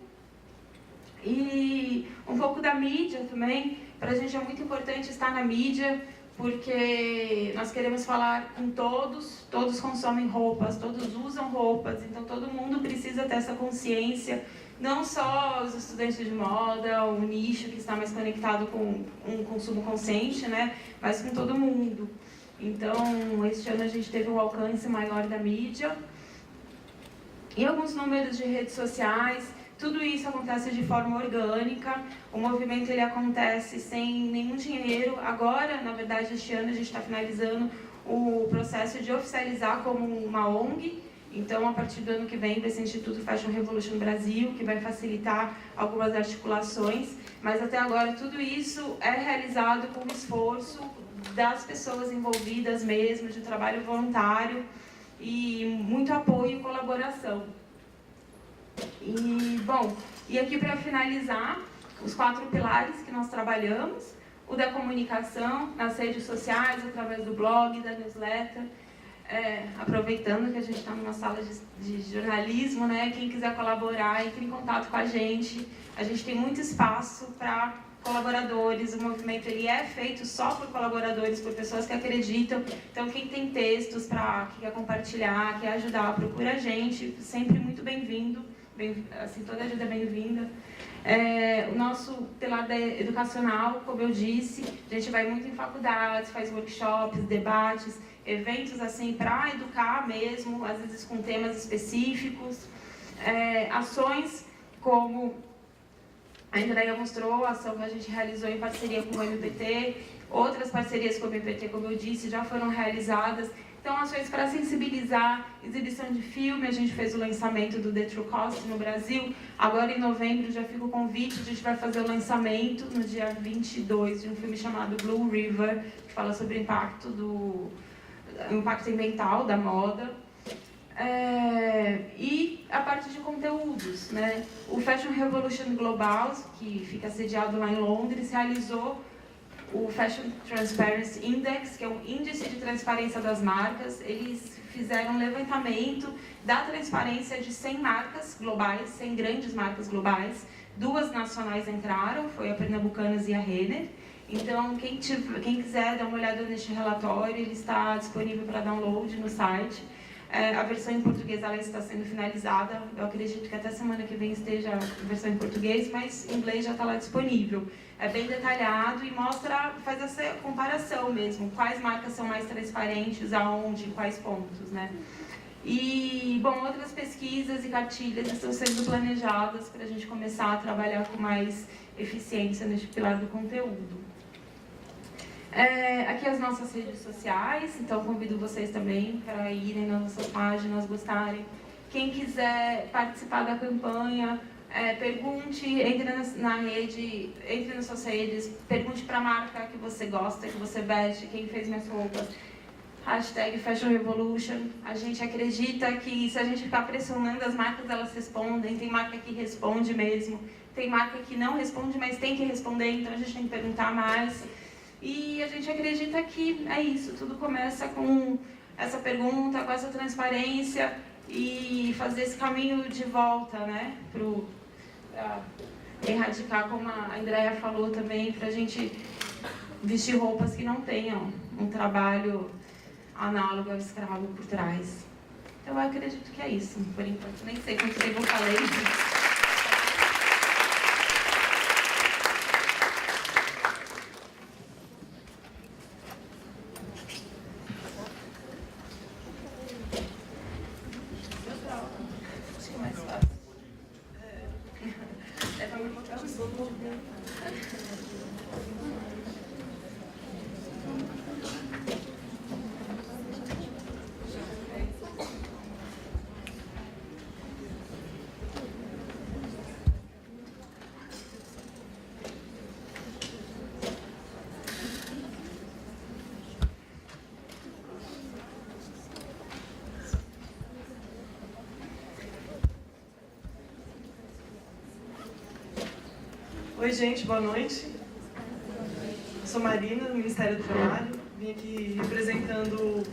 E um pouco da mídia também. Para a gente é muito importante estar na mídia, porque nós queremos falar com todos. Todos consomem roupas, todos usam roupas, então todo mundo precisa ter essa consciência. Não só os estudantes de moda, o nicho que está mais conectado com um consumo consciente, né? Mas com todo mundo. Então, este ano a gente teve um alcance maior da mídia. E alguns números de redes sociais. Tudo isso acontece de forma orgânica, o movimento ele acontece sem nenhum dinheiro. Agora, na verdade, este ano a gente está finalizando o processo de oficializar como uma ONG. Então, a partir do ano que vem, vai ser o Instituto Fashion Revolution Brasil, que vai facilitar algumas articulações. Mas até agora, tudo isso é realizado com o esforço das pessoas envolvidas mesmo, de trabalho voluntário e muito apoio e colaboração. E aqui para finalizar, os 4 pilares que nós trabalhamos, o da comunicação nas redes sociais, através do blog, da newsletter, aproveitando que a gente está numa sala de jornalismo, né? Quem quiser colaborar, entre em contato com a gente tem muito espaço para colaboradores, o movimento ele é feito só por colaboradores, por pessoas que acreditam, então quem tem textos que quer compartilhar, quer ajudar, procura a gente, sempre muito bem-vindo. Assim, toda ajuda é bem-vinda. O nosso pilar educacional, como eu disse, a gente vai muito em faculdades, faz workshops, debates, eventos assim para educar mesmo, às vezes com temas específicos, ações como a Andréia mostrou, a ação que a gente realizou em parceria com o MPT, outras parcerias com o MPT, como eu disse, já foram realizadas. Então, ações para sensibilizar, exibição de filme, a gente fez o lançamento do The True Cost no Brasil. Agora, em novembro, já fica o convite, a gente vai fazer o lançamento no dia 22 de um filme chamado Blue River, que fala sobre o impacto ambiental da moda. E a parte de conteúdos, né? O Fashion Revolution Global, que fica sediado lá em Londres, realizou o Fashion Transparency Index, que é um índice de transparência das marcas. Eles fizeram um levantamento da transparência de 100 marcas globais, 100 grandes marcas globais. 2 nacionais entraram, foi a Pernambucanas e a Renner. Então, quem quiser dar uma olhada neste relatório, ele está disponível para download no site. A versão em português ela está sendo finalizada. Eu acredito que até semana que vem esteja a versão em português, mas em inglês já está lá disponível. É bem detalhado e faz essa comparação mesmo. Quais marcas são mais transparentes, aonde, em quais pontos, né? E, bom, outras pesquisas e cartilhas estão sendo planejadas para a gente começar a trabalhar com mais eficiência neste pilar do conteúdo. Aqui as nossas redes sociais, então convido vocês também para irem nas nossas páginas, gostarem. Quem quiser participar da campanha, pergunte, entre na rede, entre nas suas redes, pergunte para a marca que você gosta, que você veste, quem fez minhas roupas. Hashtag Fashion Revolution. A gente acredita que se a gente ficar pressionando as marcas, elas respondem. Tem marca que responde mesmo. Tem marca que não responde, mas tem que responder, então a gente tem que perguntar mais. E a gente acredita que é isso. Tudo começa com essa pergunta, com essa transparência e fazer esse caminho de volta, né? Para erradicar, como a Andrea falou também, para a gente vestir roupas que não tenham um trabalho análogo ao escravo por trás. Então, eu acredito que é isso, por enquanto. Nem sei quanto tempo eu falei. Acho que é mais fácil. Para me botar um pouco. Oi, gente, boa noite. Eu sou Marina, do Ministério do Trabalho. Vim aqui representando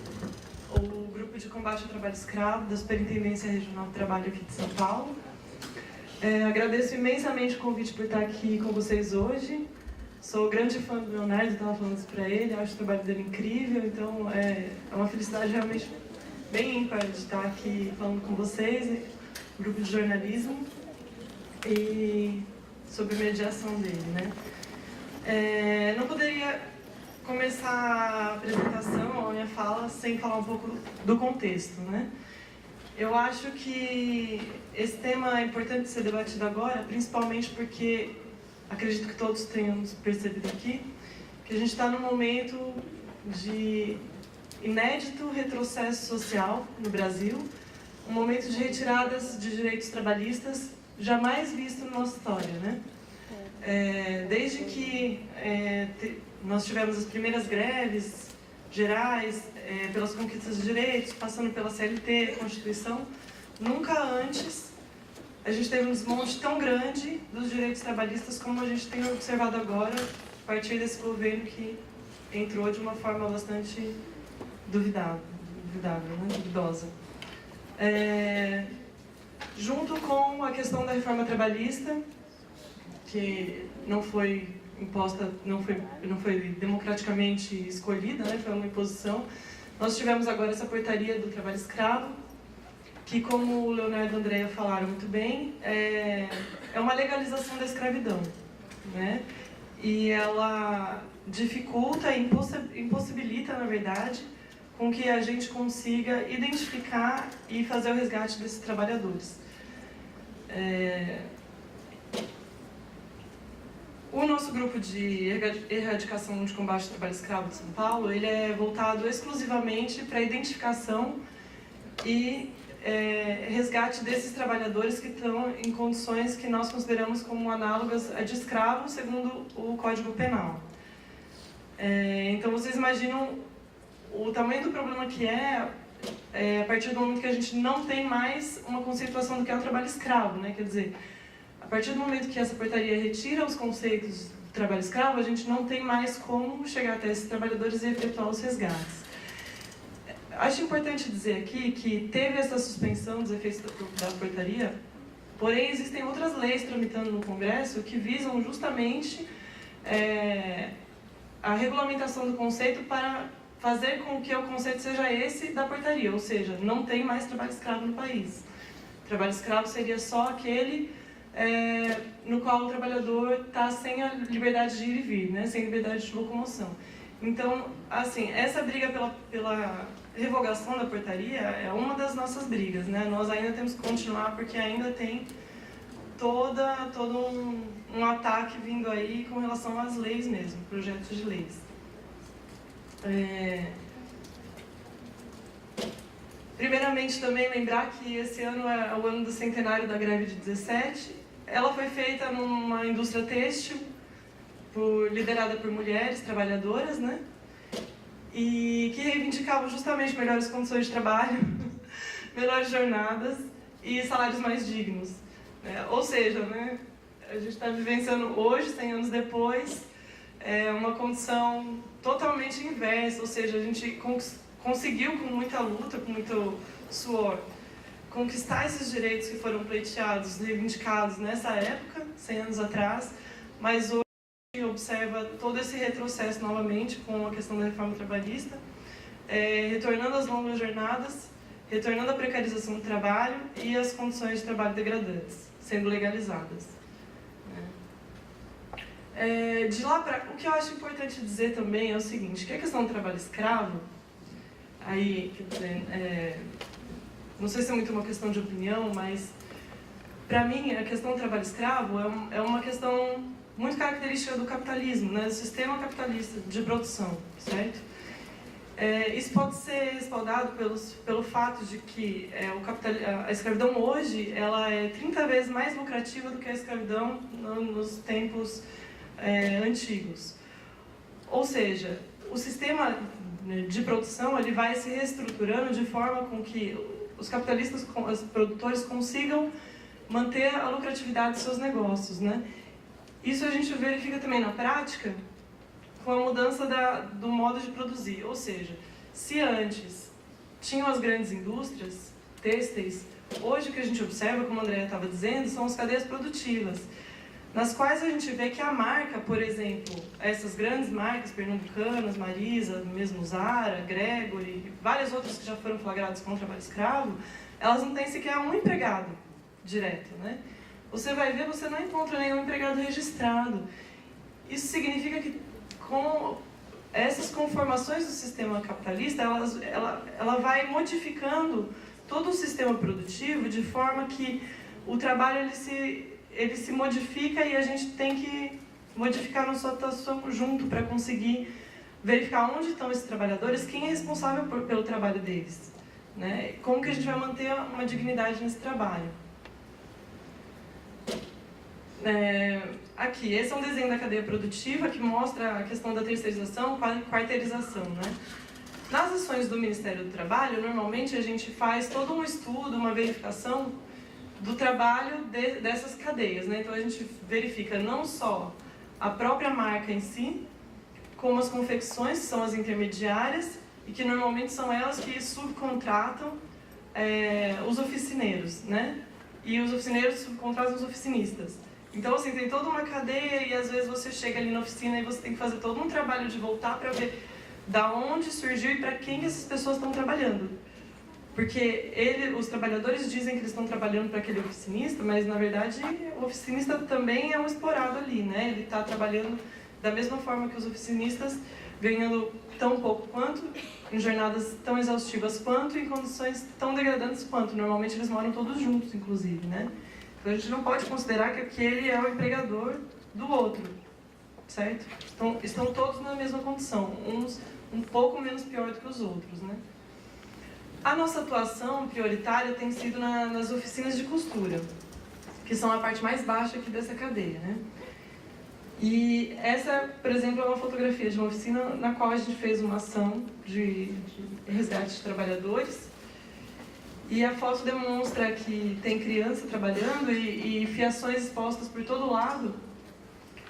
o Grupo de Combate ao Trabalho Escravo da Superintendência Regional do Trabalho aqui de São Paulo. Agradeço imensamente o convite por estar aqui com vocês hoje. Sou grande fã do Leonardo, estava falando isso para ele, acho o trabalho dele incrível, então é uma felicidade realmente bem ímpar de estar aqui falando com vocês, grupo de jornalismo. E sobre a mediação dele, né? Não poderia começar a apresentação, a minha fala, sem falar um pouco do contexto, né? Eu acho que esse tema é importante ser debatido agora, principalmente porque acredito que todos tenhamos percebido aqui que a gente está num momento de inédito retrocesso social no Brasil, um momento de retiradas de direitos trabalhistas jamais visto na nossa história, né? Desde que nós tivemos as primeiras greves gerais, pelas conquistas de direitos, passando pela CLT, Constituição, nunca antes a gente teve um desmonte tão grande dos direitos trabalhistas como a gente tem observado agora, a partir desse governo que entrou de uma forma bastante duvidosa. Junto com a questão da reforma trabalhista, que não foi imposta, não foi democraticamente escolhida, né? Foi uma imposição. Nós tivemos agora essa portaria do trabalho escravo, que, como o Leonardo e a Andrea falaram muito bem, é uma legalização da escravidão, né? E ela dificulta e impossibilita, na verdade, com que a gente consiga identificar e fazer o resgate desses trabalhadores. O nosso grupo de erradicação de combate ao trabalho escravo de São Paulo, ele é voltado exclusivamente para a identificação e resgate desses trabalhadores que estão em condições que nós consideramos como análogas a de escravos, segundo o Código Penal. Então, vocês imaginam o tamanho do problema que é a partir do momento que a gente não tem mais uma conceituação do que é o trabalho escravo, né? Quer dizer, a partir do momento que essa portaria retira os conceitos do trabalho escravo, a gente não tem mais como chegar até esses trabalhadores e efetuar os resgates. Acho importante dizer aqui que teve essa suspensão dos efeitos da portaria, porém existem outras leis tramitando no Congresso que visam justamente a regulamentação do conceito para fazer com que o conceito seja esse da portaria, ou seja, não tem mais trabalho escravo no país. Trabalho escravo seria só aquele no qual o trabalhador está sem a liberdade de ir e vir, né? Sem liberdade de locomoção. Então, assim, essa briga pela revogação da portaria é uma das nossas brigas, né? Nós ainda temos que continuar porque ainda tem todo um ataque vindo aí com relação às leis mesmo, projetos de leis. Primeiramente, também lembrar que esse ano é o ano do centenário da greve de 17. Ela foi feita numa indústria têxtil, liderada por mulheres trabalhadoras, né? E que reivindicavam justamente melhores condições de trabalho, melhores jornadas e salários mais dignos. Ou seja, né, a gente está vivenciando hoje, 100 anos depois, uma condição totalmente inversa, ou seja, a gente conseguiu com muita luta, com muito suor, conquistar esses direitos que foram pleiteados, reivindicados nessa época, 100 anos atrás, mas hoje a gente observa todo esse retrocesso novamente com a questão da reforma trabalhista, retornando às longas jornadas, retornando à precarização do trabalho e às condições de trabalho degradantes, sendo legalizadas. De lá para... O que eu acho importante dizer também é o seguinte, que a questão do trabalho escravo, aí, quer dizer, não sei se é muito uma questão de opinião, mas para mim a questão do trabalho escravo é uma questão muito característica do capitalismo, né, do sistema capitalista de produção, certo? Isso pode ser respaldado pelo fato de que a escravidão hoje ela é 30 vezes mais lucrativa do que a escravidão nos tempos antigos. Ou seja, o sistema de produção ele vai se reestruturando de forma com que os capitalistas, os produtores consigam manter a lucratividade dos seus negócios, né? Isso a gente verifica também na prática com a mudança do modo de produzir. Ou seja, se antes tinham as grandes indústrias têxteis, hoje o que a gente observa, como a Andrea estava dizendo, são as cadeias produtivas, nas quais a gente vê que a marca, por exemplo, essas grandes marcas pernambucanas, Marisa, mesmo Zara, Gregory, várias outras que já foram flagradas com o trabalho escravo, elas não têm sequer um empregado direto, né? Você vai ver, você não encontra nenhum empregado registrado. Isso significa que com essas conformações do sistema capitalista, ela vai modificando todo o sistema produtivo de forma que o trabalho ele se modifica e a gente tem que modificar nossa atuação junto para conseguir verificar onde estão esses trabalhadores, quem é responsável pelo trabalho deles, né? Como que a gente vai manter uma dignidade nesse trabalho. Aqui, esse é um desenho da cadeia produtiva que mostra a questão da terceirização, quarteirização, né? Nas ações do Ministério do Trabalho, normalmente a gente faz todo um estudo, uma verificação do trabalho dessas cadeias, né? Então a gente verifica não só a própria marca em si, como as confecções, que são as intermediárias, e que normalmente são elas que subcontratam os oficineiros, né? E os oficineiros subcontratam os oficinistas. Então, assim, tem toda uma cadeia e às vezes você chega ali na oficina e você tem que fazer todo um trabalho de voltar para ver da onde surgiu e para quem que essas pessoas estão trabalhando. Porque os trabalhadores dizem que eles estão trabalhando para aquele oficinista, mas na verdade o oficinista também é um explorado ali, né? Ele está trabalhando da mesma forma que os oficinistas, ganhando tão pouco quanto, em jornadas tão exaustivas quanto, em condições tão degradantes quanto. Normalmente eles moram todos juntos, inclusive, né? Então a gente não pode considerar que aquele é o empregador do outro, certo? Estão todos na mesma condição, uns um pouco menos pior do que os outros, né? A nossa atuação prioritária tem sido nas oficinas de costura, que são a parte mais baixa aqui dessa cadeia, né? E essa, por exemplo, é uma fotografia de uma oficina na qual a gente fez uma ação de resgate de trabalhadores. E a foto demonstra que tem criança trabalhando e fiações expostas por todo lado,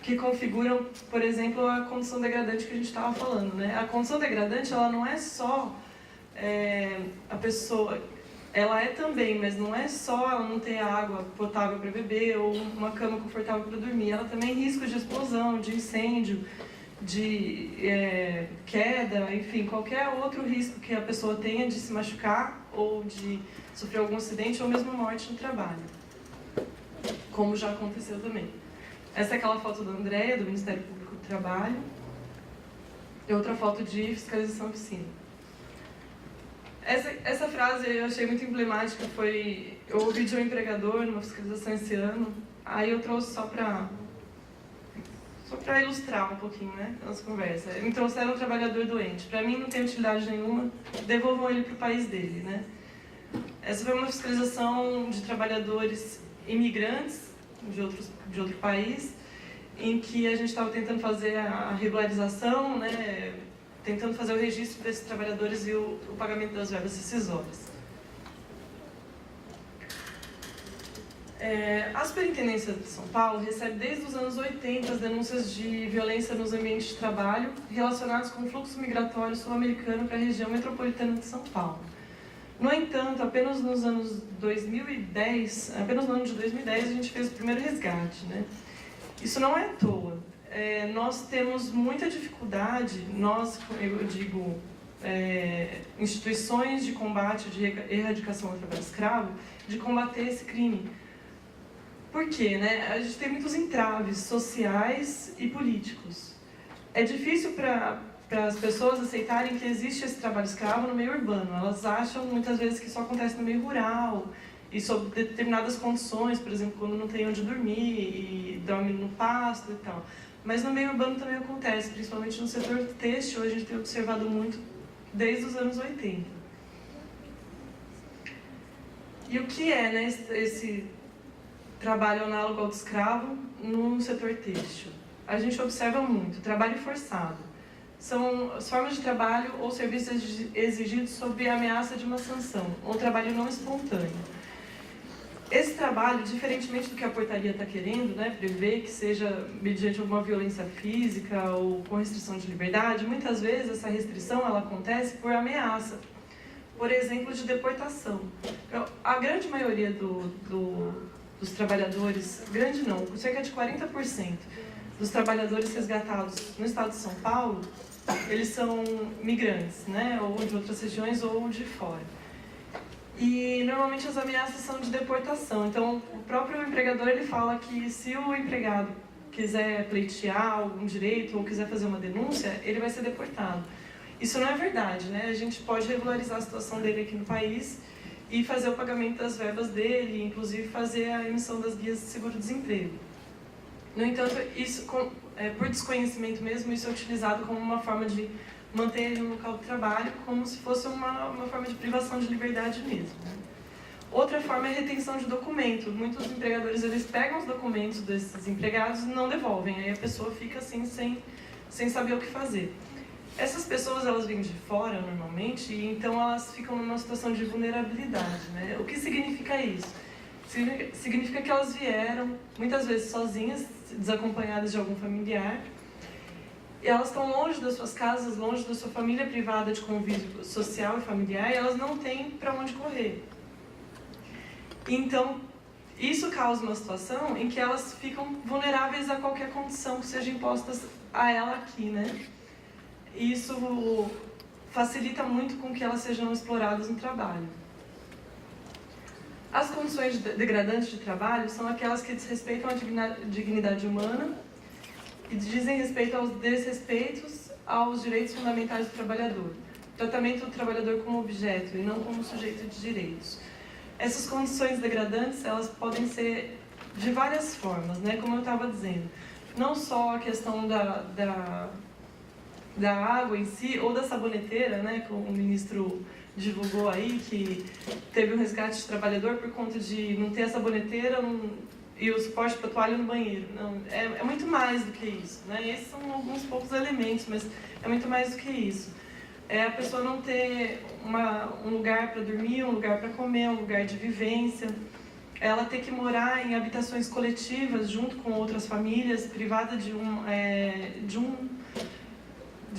que configuram, por exemplo, a condição degradante que a gente estava falando, né? A condição degradante, ela não é só a pessoa, ela é também, mas não é só ela não ter água potável para beber ou uma cama confortável para dormir, ela também tem risco de explosão, de incêndio, queda, enfim, qualquer outro risco que a pessoa tenha de se machucar ou de sofrer algum acidente ou mesmo morte no trabalho, como já aconteceu também. Essa é aquela foto da Andréia, do Ministério Público do Trabalho, e outra foto de fiscalização oficina. Essa frase eu achei muito emblemática, eu ouvi de um empregador numa fiscalização esse ano, aí eu trouxe só para ilustrar um pouquinho, né, a nossa conversa. Me trouxeram um trabalhador doente. Para mim não tem utilidade nenhuma, devolvam ele para o país dele, né. Essa foi uma fiscalização de trabalhadores imigrantes de outro país, em que a gente estava tentando fazer a regularização, né, tentando fazer o registro desses trabalhadores e o pagamento das verbas rescisórias. A Superintendência de São Paulo recebe desde os anos 80 as denúncias de violência nos ambientes de trabalho relacionados com o fluxo migratório sul-americano para a região metropolitana de São Paulo. No entanto, apenas no ano de 2010, a gente fez o primeiro resgate, né? Isso não é à toa. Nós temos muita dificuldade, eu digo, instituições de combate, de erradicação ao trabalho escravo, de combater esse crime. Por quê, né? A gente tem muitos entraves sociais e políticos. É difícil para as pessoas aceitarem que existe esse trabalho escravo no meio urbano. Elas acham muitas vezes que isso acontece no meio rural e sob determinadas condições, por exemplo, quando não tem onde dormir e dorme no pasto e tal. Mas no meio urbano também acontece, principalmente no setor têxtil, a gente tem observado muito desde os anos 80. E o que é, né, esse trabalho análogo ao do escravo no setor têxtil? A gente observa muito trabalho forçado. São as formas de trabalho ou serviços exigidos sob a ameaça de uma sanção, ou trabalho não espontâneo. Esse trabalho, diferentemente do que a portaria está querendo, né, prever que seja mediante alguma violência física ou com restrição de liberdade, muitas vezes essa restrição ela acontece por ameaça, por exemplo, de deportação. Então, a grande maioria dos trabalhadores, grande não, cerca de 40% dos trabalhadores resgatados no estado de São Paulo, eles são migrantes, né, ou de outras regiões ou de fora. E normalmente as ameaças são de deportação. Então, o próprio empregador ele fala que se o empregado quiser pleitear algum direito ou quiser fazer uma denúncia, ele vai ser deportado. Isso não é verdade, né? A gente pode regularizar a situação dele aqui no país e fazer o pagamento das verbas dele, inclusive fazer a emissão das guias de seguro-desemprego. No entanto, isso, por desconhecimento mesmo, isso é utilizado como uma forma de manter ele no local de trabalho, como se fosse uma forma de privação de liberdade mesmo, né? Outra forma é a retenção de documento. Muitos empregadores eles pegam os documentos desses empregados e não devolvem, aí a pessoa fica assim sem saber o que fazer. Essas pessoas elas vêm de fora normalmente e então elas ficam numa situação de vulnerabilidade, né? O que significa isso? Significa que elas vieram muitas vezes sozinhas, desacompanhadas de algum familiar. E elas estão longe das suas casas, longe da sua família privada de convívio social e familiar, e elas não têm para onde correr. Então, isso causa uma situação em que elas ficam vulneráveis a qualquer condição que seja imposta a ela aqui, né? E isso facilita muito com que elas sejam exploradas no trabalho. As condições degradantes de trabalho são aquelas que desrespeitam a dignidade humana e dizem respeito aos desrespeitos aos direitos fundamentais do trabalhador. O tratamento do trabalhador como objeto e não como sujeito de direitos. Essas condições degradantes, elas podem ser de várias formas, né? Como eu estava dizendo. Não só a questão da água em si, ou da saboneteira, né? Como o ministro divulgou aí, que teve um resgate de trabalhador por conta de não ter a saboneteira e o suporte para a toalha no banheiro. Não, é muito mais do que isso, né? Esses são alguns poucos elementos, mas é muito mais do que isso. É a pessoa não ter um lugar para dormir, um lugar para comer, um lugar de vivência. Ela ter que morar em habitações coletivas junto com outras famílias, privada de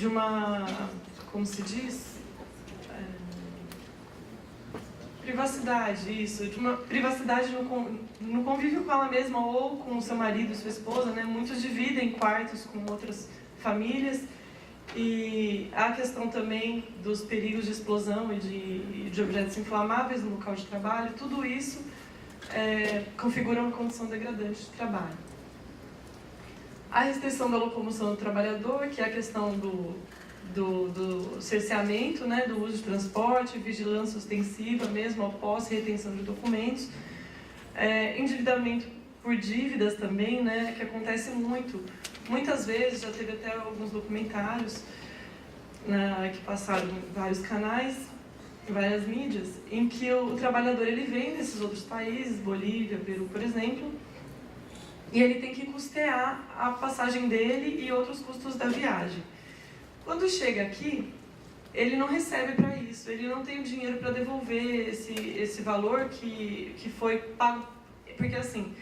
uma, como se diz? Privacidade, isso, de uma privacidade no convívio com ela mesma ou com o seu marido e sua esposa, né? Muitos dividem quartos com outras famílias. E a questão também dos perigos de explosão e de objetos inflamáveis no local de trabalho, tudo isso configura uma condição degradante de trabalho. A restrição da locomoção do trabalhador, que é a questão do cerceamento, né, do uso de transporte, vigilância ostensiva mesmo, a posse e retenção de documentos, endividamento por dívidas também, né, que acontece muitas vezes, já teve até alguns documentários que passaram em vários canais, em várias mídias, em que o trabalhador ele vem desses outros países, Bolívia, Peru, por exemplo, e ele tem que custear a passagem dele e outros custos da viagem. Quando chega aqui, ele não recebe para isso, ele não tem o dinheiro para devolver esse valor que foi pago, porque assim,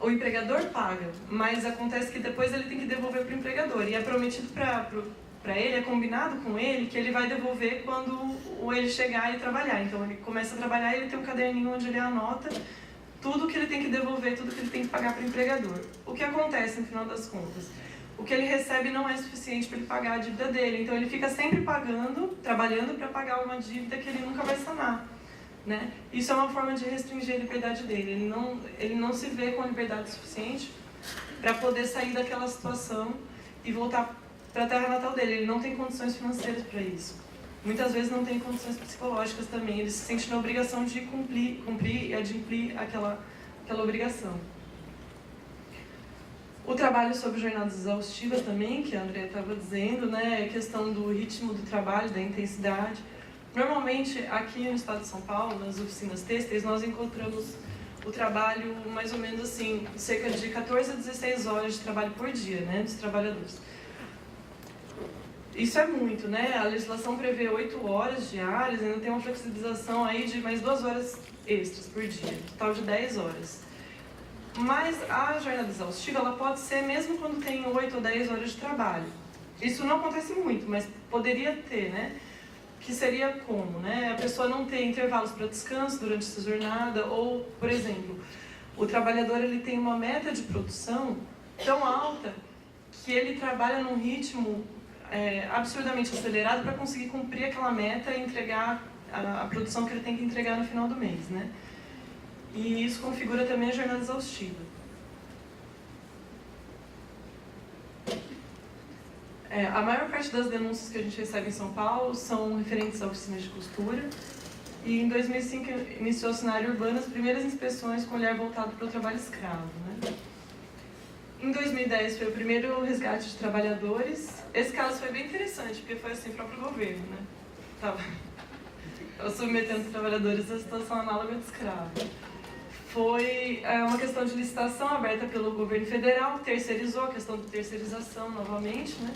o empregador paga, mas acontece que depois ele tem que devolver para o empregador, e é prometido para ele, é combinado com ele, que ele vai devolver quando ele chegar e trabalhar. Então ele começa a trabalhar e ele tem um caderninho onde ele anota tudo que ele tem que devolver, tudo que ele tem que pagar para o empregador. O que acontece no final das contas? O que ele recebe não é suficiente para ele pagar a dívida dele, então ele fica sempre trabalhando para pagar uma dívida que ele nunca vai sanar, né? Isso é uma forma de restringir a liberdade dele, ele não se vê com liberdade suficiente para poder sair daquela situação e voltar para a terra natal dele, ele não tem condições financeiras para isso. Muitas vezes não tem condições psicológicas também, ele se sente na obrigação de cumprir e adimplir aquela obrigação. O trabalho sobre jornadas exaustivas também, que a Andrea estava dizendo, né, a questão do ritmo do trabalho, da intensidade. Normalmente, aqui no estado de São Paulo, nas oficinas têxteis, nós encontramos o trabalho mais ou menos assim, cerca de 14 a 16 horas de trabalho por dia, né, dos trabalhadores. Isso é muito, né? A legislação prevê 8 horas diárias, ainda tem uma flexibilização aí de mais 2 horas extras por dia, total de 10 horas. Mas a jornada exaustiva, ela pode ser mesmo quando tem 8 ou 10 horas de trabalho. Isso não acontece muito, mas poderia ter, né? Que seria como, né? A pessoa não ter intervalos para descanso durante essa jornada, ou, por exemplo, o trabalhador ele tem uma meta de produção tão alta que ele trabalha num ritmo absurdamente acelerado para conseguir cumprir aquela meta e entregar a produção que ele tem que entregar no final do mês, né? E isso configura também a jornada exaustiva. A maior parte das denúncias que a gente recebe em São Paulo são referentes a oficinas de costura. E em 2005 iniciou-se na área urbana as primeiras inspeções com olhar voltado para o trabalho escravo, né? Em 2010 foi o primeiro resgate de trabalhadores. Esse caso foi bem interessante, porque foi assim, o próprio governo, né? Estava submetendo os trabalhadores à situação análoga de escravo. Foi uma questão de licitação aberta pelo governo federal, terceirizou a questão de terceirização novamente, né?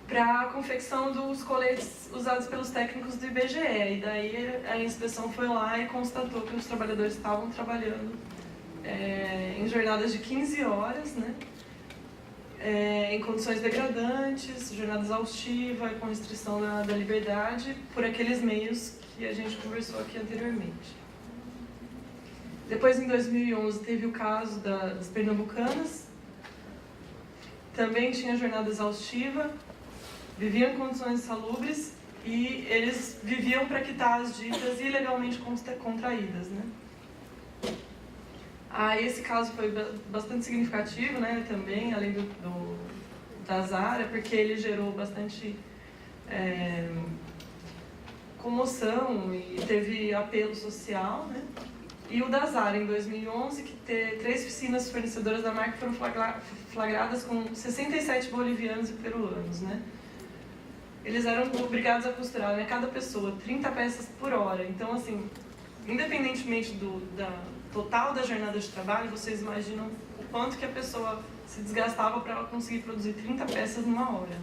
Para a confecção dos coletes usados pelos técnicos do IBGE. E daí a inspeção foi lá e constatou que os trabalhadores estavam trabalhando em jornadas de 15 horas, né? Em condições degradantes, jornada exaustiva, com restrição da liberdade, por aqueles meios que a gente conversou aqui anteriormente. Depois, em 2011, teve o caso das pernambucanas. Também tinha jornada exaustiva, viviam em condições insalubres e eles viviam para quitar as dívidas ilegalmente contraídas, né? Esse caso foi bastante significativo, né, também, além da Zara, porque ele gerou bastante comoção e teve apelo social, né? E o da Zara, em 2011, que 3 oficinas fornecedoras da marca foram flagradas com 67 bolivianos e peruanos, né? Eles eram obrigados a costurar, né, cada pessoa 30 peças por hora. Então, assim, independentemente da total da jornada de trabalho, vocês imaginam o quanto que a pessoa se desgastava para ela conseguir produzir 30 peças numa hora,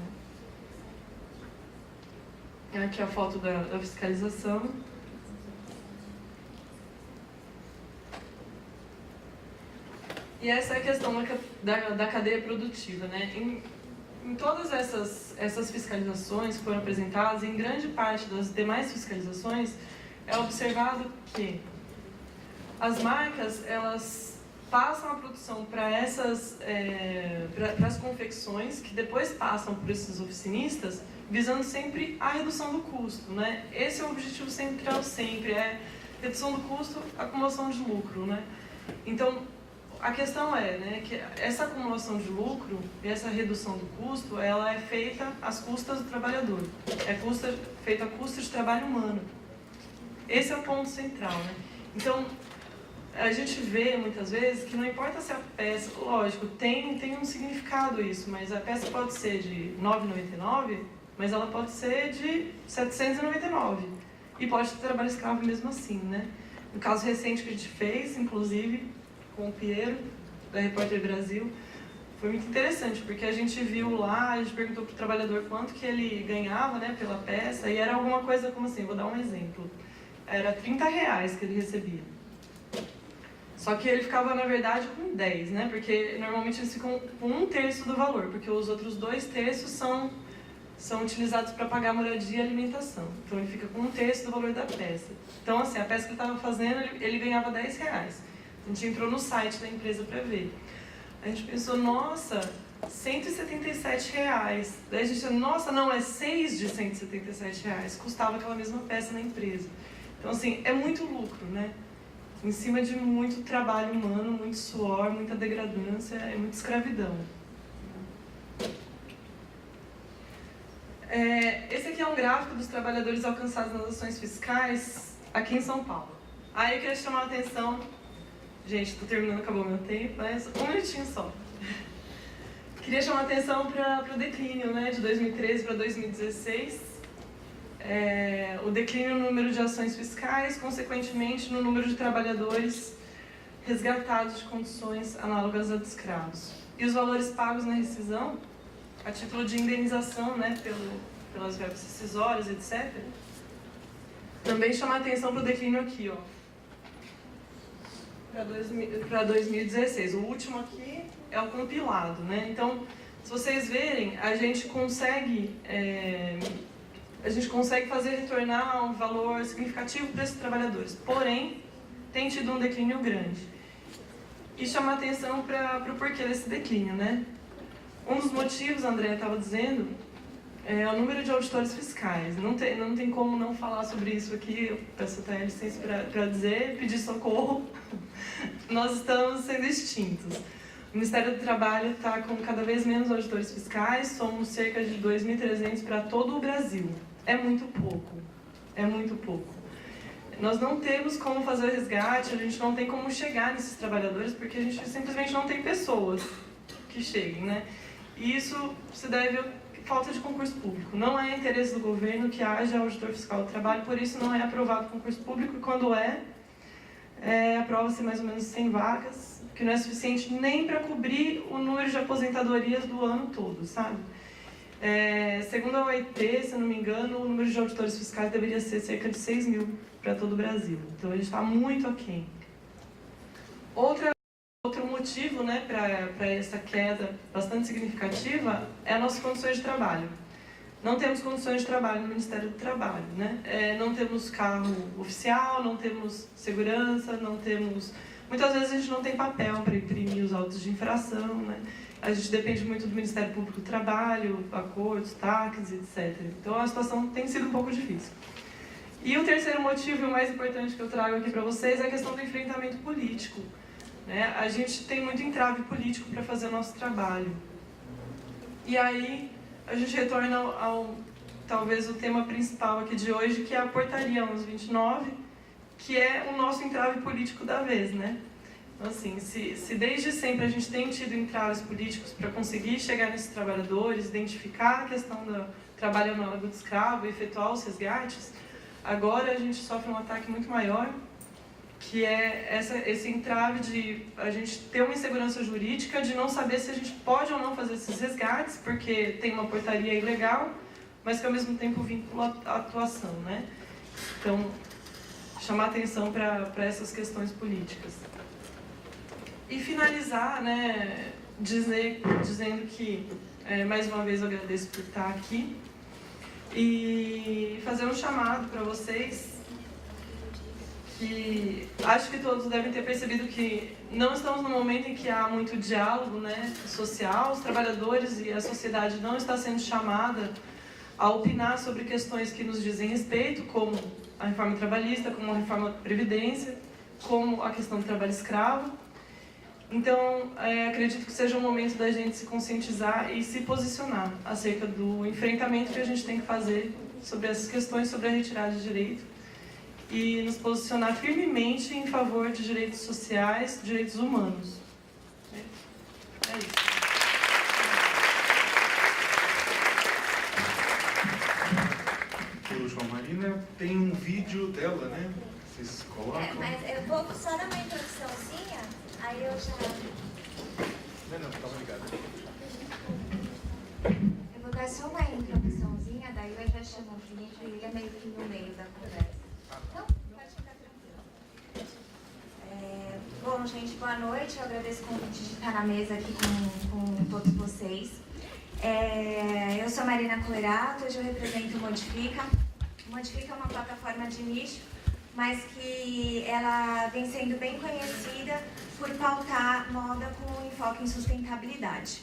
né? Aqui a foto da fiscalização. E essa é a questão da cadeia produtiva, né? Em todas essas fiscalizações que foram apresentadas, em grande parte das demais fiscalizações, é observado que as marcas, elas passam a produção para as confecções, que depois passam por esses oficinistas, visando sempre a redução do custo, né? Esse é o objetivo central sempre, é redução do custo, acumulação de lucro, né? Então, a questão é, né, que essa acumulação de lucro e essa redução do custo, ela é feita às custas do trabalhador, feita a custo de trabalho humano. Esse é o ponto central, né? Então, a gente vê muitas vezes que não importa se a peça, lógico, tem um significado isso, mas a peça pode ser de R$ 9,99, mas ela pode ser de R$ 799 e pode ter trabalho escravo mesmo assim, né? No caso recente que a gente fez, inclusive, com o Piero, da Repórter Brasil, foi muito interessante, porque a gente viu lá, a gente perguntou para o trabalhador quanto que ele ganhava, né, pela peça, e era alguma coisa como assim, vou dar um exemplo, era R$30 que ele recebia. Só que ele ficava, na verdade, com 10, né? Porque normalmente eles ficam com 1/3 do valor, porque os outros 2/3 são utilizados para pagar moradia e alimentação. Então ele fica com 1/3 do valor da peça. Então, assim, a peça que ele estava fazendo, ele ganhava R$10. A gente entrou no site da empresa para ver. A gente pensou, nossa, R$177. Daí a gente pensou, nossa, não, é 6 de R$177. Custava aquela mesma peça na empresa. Então, assim, é muito lucro, né? Em cima de muito trabalho humano, muito suor, muita degradância e muita escravidão. Esse aqui é um gráfico dos trabalhadores alcançados nas ações fiscais aqui em São Paulo. Aí eu queria chamar a atenção, gente, estou terminando, acabou meu tempo, mas um minutinho só. Queria chamar a atenção para o declínio, né, de 2013 para 2016. O declínio no número de ações fiscais, consequentemente no número de trabalhadores resgatados de condições análogas a de escravos. E os valores pagos na rescisão, a título de indenização, né, pelas verbas rescisórias, etc., também chama a atenção para o declínio aqui, ó, para 2016. O último aqui é o compilado, né? Então, se vocês verem, a gente consegue fazer retornar um valor significativo para esses trabalhadores. Porém, tem tido um declínio grande. E chama a atenção para o porquê desse declínio, né? Um dos motivos, a Andrea estava dizendo, é o número de auditores fiscais. Não tem como não falar sobre isso aqui. Eu peço até licença para dizer, pedir socorro. Nós estamos sendo extintos. O Ministério do Trabalho está com cada vez menos auditores fiscais. Somos cerca de 2.300 para todo o Brasil. É muito pouco. É muito pouco. Nós não temos como fazer o resgate, a gente não tem como chegar nesses trabalhadores, porque a gente simplesmente não tem pessoas que cheguem, né? E isso se deve à falta de concurso público. Não é interesse do governo que haja auditor fiscal do trabalho, por isso não é aprovado concurso público, e quando aprova-se mais ou menos 100 vagas, que não é suficiente nem para cobrir o número de aposentadorias do ano todo, sabe? Segundo a OIT, se eu não me engano, o número de auditores fiscais deveria ser cerca de 6 mil para todo o Brasil. Então, a gente está muito aquém. Outro motivo, né, para essa queda bastante significativa é as nossas condições de trabalho. Não temos condições de trabalho no Ministério do Trabalho, né? Não temos carro oficial, não temos segurança, não temos... Muitas vezes a gente não tem papel para imprimir os autos de infração, né? A gente depende muito do Ministério Público do Trabalho, acordos, taxas, etc. Então a situação tem sido um pouco difícil. E o terceiro motivo, e o mais importante que eu trago aqui para vocês, é a questão do enfrentamento político, né? A gente tem muito entrave político para fazer o nosso trabalho. E aí a gente retorna talvez o tema principal aqui de hoje, que é a Portaria 1129, que é o nosso entrave político da vez, né? Então, assim, se desde sempre a gente tem tido entraves políticos para conseguir chegar nesses trabalhadores, identificar a questão do trabalho análogo de escravo e efetuar os resgates, agora a gente sofre um ataque muito maior, que é esse entrave de a gente ter uma insegurança jurídica, de não saber se a gente pode ou não fazer esses resgates, porque tem uma portaria ilegal, mas que ao mesmo tempo vincula a atuação, né? Então, chamar atenção para essas questões políticas. E finalizar, né, dizendo que, mais uma vez, eu agradeço por estar aqui e fazer um chamado para vocês que acho que todos devem ter percebido que não estamos num momento em que há muito diálogo, né, social. Os trabalhadores e a sociedade não está sendo chamada a opinar sobre questões que nos dizem respeito, como a reforma trabalhista, como a reforma da Previdência, como a questão do trabalho escravo. Então, acredito que seja o momento da gente se conscientizar e se posicionar acerca do enfrentamento que a gente tem que fazer sobre essas questões, sobre a retirada de direito, e nos posicionar firmemente em favor de direitos sociais, direitos humanos. É isso. O João Marina tem um vídeo dela, né? Vocês colocam? Mas eu vou só dar uma introduçãozinha, aí eu já... Não, estava ligado. Eu vou dar só uma introduçãozinha, daí eu já chamo o Felipe, ele é meio que no meio da conversa. Então, pode ficar tranquilo. Bom, gente, boa noite. Eu agradeço o convite de estar na mesa aqui com todos vocês. Eu sou a Marina Coerato, hoje eu represento o Modifica. O Modifica é uma plataforma de nicho, mas que ela vem sendo bem conhecida por pautar moda com enfoque em sustentabilidade.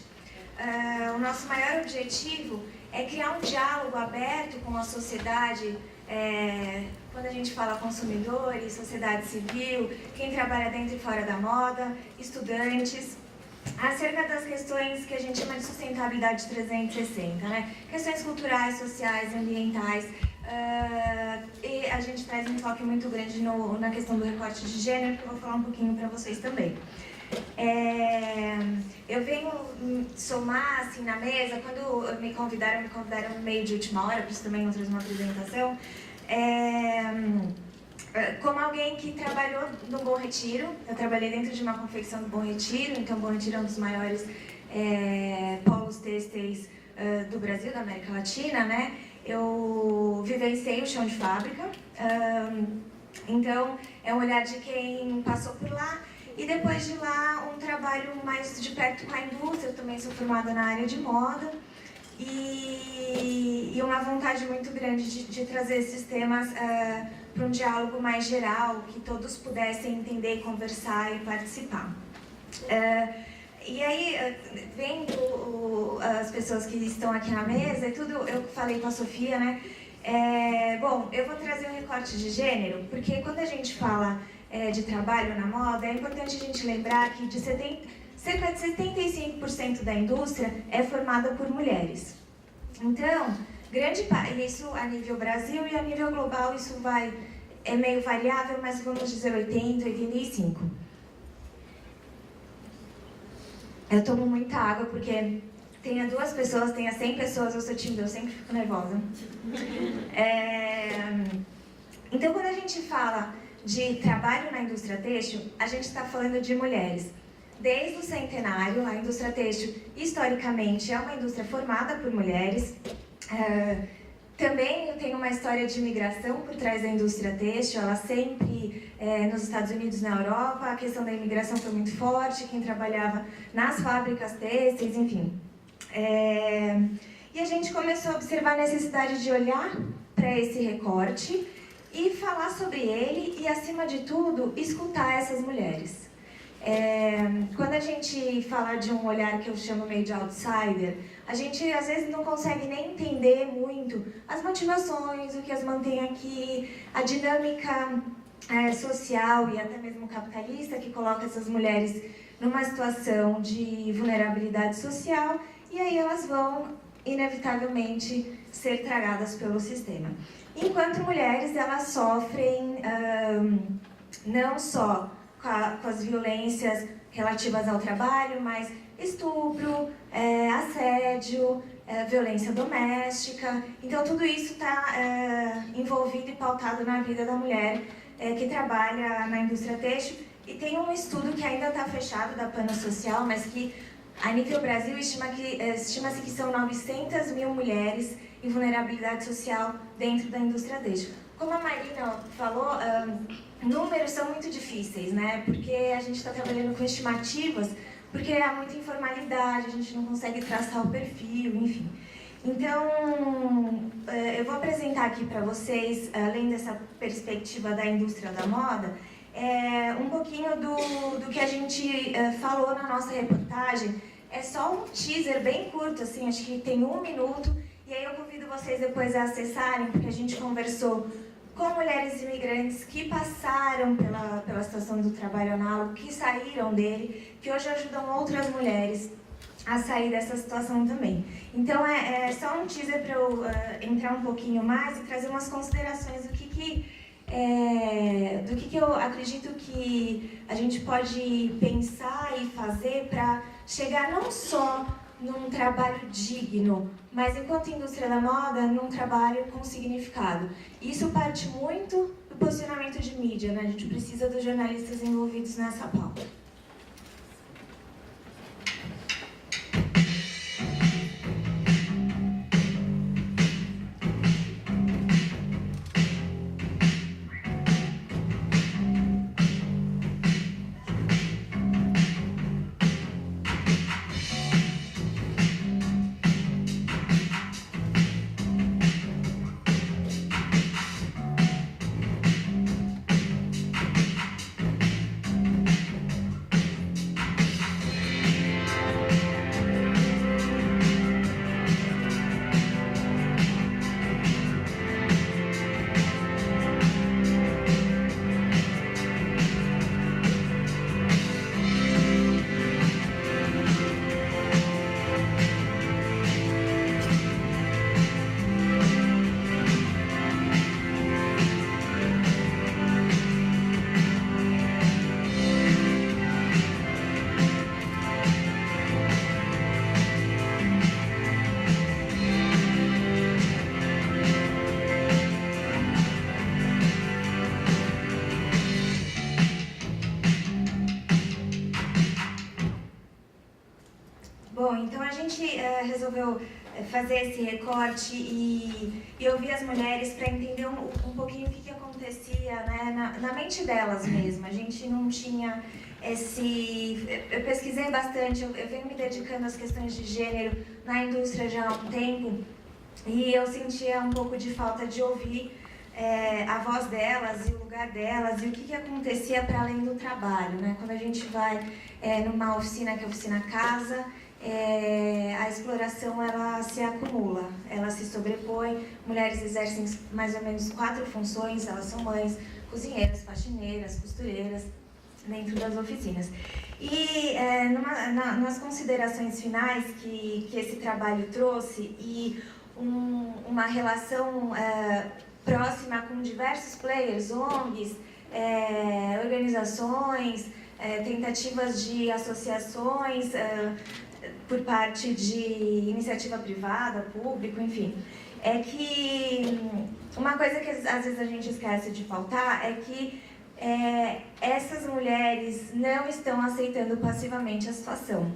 O nosso maior objetivo é criar um diálogo aberto com a sociedade, quando a gente fala consumidores, sociedade civil, quem trabalha dentro e fora da moda, estudantes, acerca das questões que a gente chama de sustentabilidade 360, né? Questões culturais, sociais, ambientais, e a gente traz um enfoque muito grande na questão do recorte de gênero, que eu vou falar um pouquinho para vocês também. Eu venho somar assim na mesa, quando me convidaram no meio de última hora, por isso também não trouxe uma apresentação, como alguém que trabalhou no Bom Retiro. Eu trabalhei dentro de uma confecção do Bom Retiro, então o Bom Retiro é um dos maiores polos têxteis do Brasil, da América Latina, né? Eu vivenciei o chão de fábrica, então é um olhar de quem passou por lá. E depois de lá, um trabalho mais de perto com a indústria. Eu também sou formada na área de moda. E uma vontade muito grande de trazer esses temas para um diálogo mais geral, que todos pudessem entender, conversar e participar. E aí, vendo as pessoas que estão aqui na mesa e tudo, eu falei com a Sofia, né? Bom, eu vou trazer um recorte de gênero, porque quando a gente fala de trabalho na moda, é importante a gente lembrar que cerca de 75% da indústria é formada por mulheres. Então, isso a nível Brasil e a nível global isso é meio variável, mas vamos dizer 80, 85%. Eu tomo muita água porque tenha 2 pessoas, tenha 100 pessoas, eu sou tímida, eu sempre fico nervosa. Então, quando a gente fala de trabalho na indústria têxtil, a gente está falando de mulheres. Desde o centenário, a indústria têxtil, historicamente, é uma indústria formada por mulheres. Também eu tenho uma história de imigração por trás da indústria têxtil. Ela sempre, nos Estados Unidos e na Europa, a questão da imigração foi muito forte, quem trabalhava nas fábricas têxteis, enfim. E a gente começou a observar a necessidade de olhar para esse recorte e falar sobre ele e, acima de tudo, escutar essas mulheres. Quando a gente fala de um olhar que eu chamo meio de outsider, a gente às vezes não consegue nem entender muito as motivações, o que as mantém aqui, a dinâmica social e até mesmo capitalista que coloca essas mulheres numa situação de vulnerabilidade social, e aí elas vão inevitavelmente ser tragadas pelo sistema. Enquanto mulheres, elas sofrem não só com as violências relativas ao trabalho, mas estupro, assédio, violência doméstica. Então, tudo isso está envolvido e pautado na vida da mulher que trabalha na indústria têxtil. E tem um estudo que ainda está fechado da PANA Social, mas que a nível Brasil estima-se que são 900 mil mulheres em vulnerabilidade social dentro da indústria têxtil. Como a Marina falou, números são muito difíceis, né? Porque a gente está trabalhando com estimativas, porque há muita informalidade, a gente não consegue traçar o perfil, enfim. Então, eu vou apresentar aqui para vocês, além dessa perspectiva da indústria da moda, um pouquinho do que a gente falou na nossa reportagem. É só um teaser bem curto, assim, acho que tem 1 minuto, e aí eu convido vocês depois a acessarem, porque a gente conversou com mulheres imigrantes que passaram pela situação do trabalho análogo, que saíram dele, que hoje ajudam outras mulheres a sair dessa situação também. Então, é só um teaser para eu entrar um pouquinho mais e trazer umas considerações do que eu acredito que a gente pode pensar e fazer para chegar não só num trabalho digno, mas enquanto indústria da moda, num trabalho com significado. Isso parte muito do posicionamento de mídia, né? A gente precisa dos jornalistas envolvidos nessa pauta. Bom, então a gente resolveu fazer esse recorte e ouvir as mulheres para entender um pouquinho o que acontecia, né, na mente delas mesmo. A gente não tinha esse... Eu pesquisei bastante, eu venho me dedicando às questões de gênero na indústria já há um tempo e eu sentia um pouco de falta de ouvir a voz delas e o lugar delas e o que acontecia para além do trabalho, né? Quando a gente vai numa oficina, que é a oficina casa, a exploração ela se acumula, ela se sobrepõe. Mulheres exercem mais ou menos 4 funções, elas são mães, cozinheiras, faxineiras, costureiras, dentro das oficinas. E nas considerações finais que esse trabalho trouxe e uma relação próxima com diversos players, ONGs, organizações, tentativas de associações por parte de iniciativa privada, público, enfim. É que uma coisa que às vezes a gente esquece de faltar é que essas mulheres não estão aceitando passivamente a situação.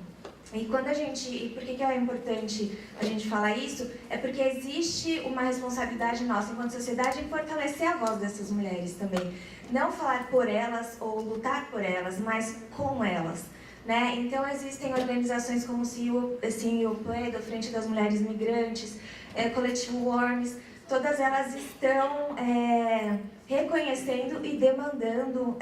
E quando e por que é importante a gente falar isso? É porque existe uma responsabilidade nossa enquanto sociedade em fortalecer a voz dessas mulheres também. Não falar por elas ou lutar por elas, mas com elas. Né? Então existem organizações como o CEOP, Frente das Mulheres Migrantes, Coletivo Worms, todas elas estão reconhecendo e demandando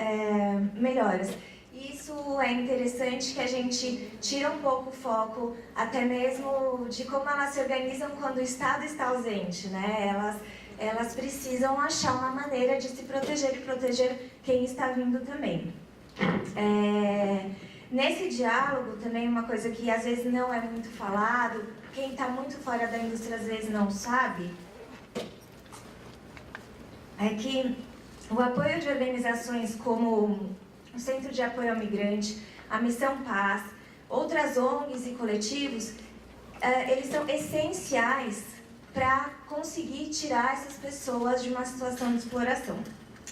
melhoras. Isso é interessante que a gente tira um pouco o foco até mesmo de como elas se organizam quando o Estado está ausente, né? Elas precisam achar uma maneira de se proteger e proteger quem está vindo também. Nesse diálogo também uma coisa que às vezes não é muito falado, quem está muito fora da indústria às vezes não sabe, é que o apoio de organizações como o Centro de Apoio ao Migrante, a Missão Paz, outras ONGs e coletivos, eles são essenciais para conseguir tirar essas pessoas de uma situação de exploração.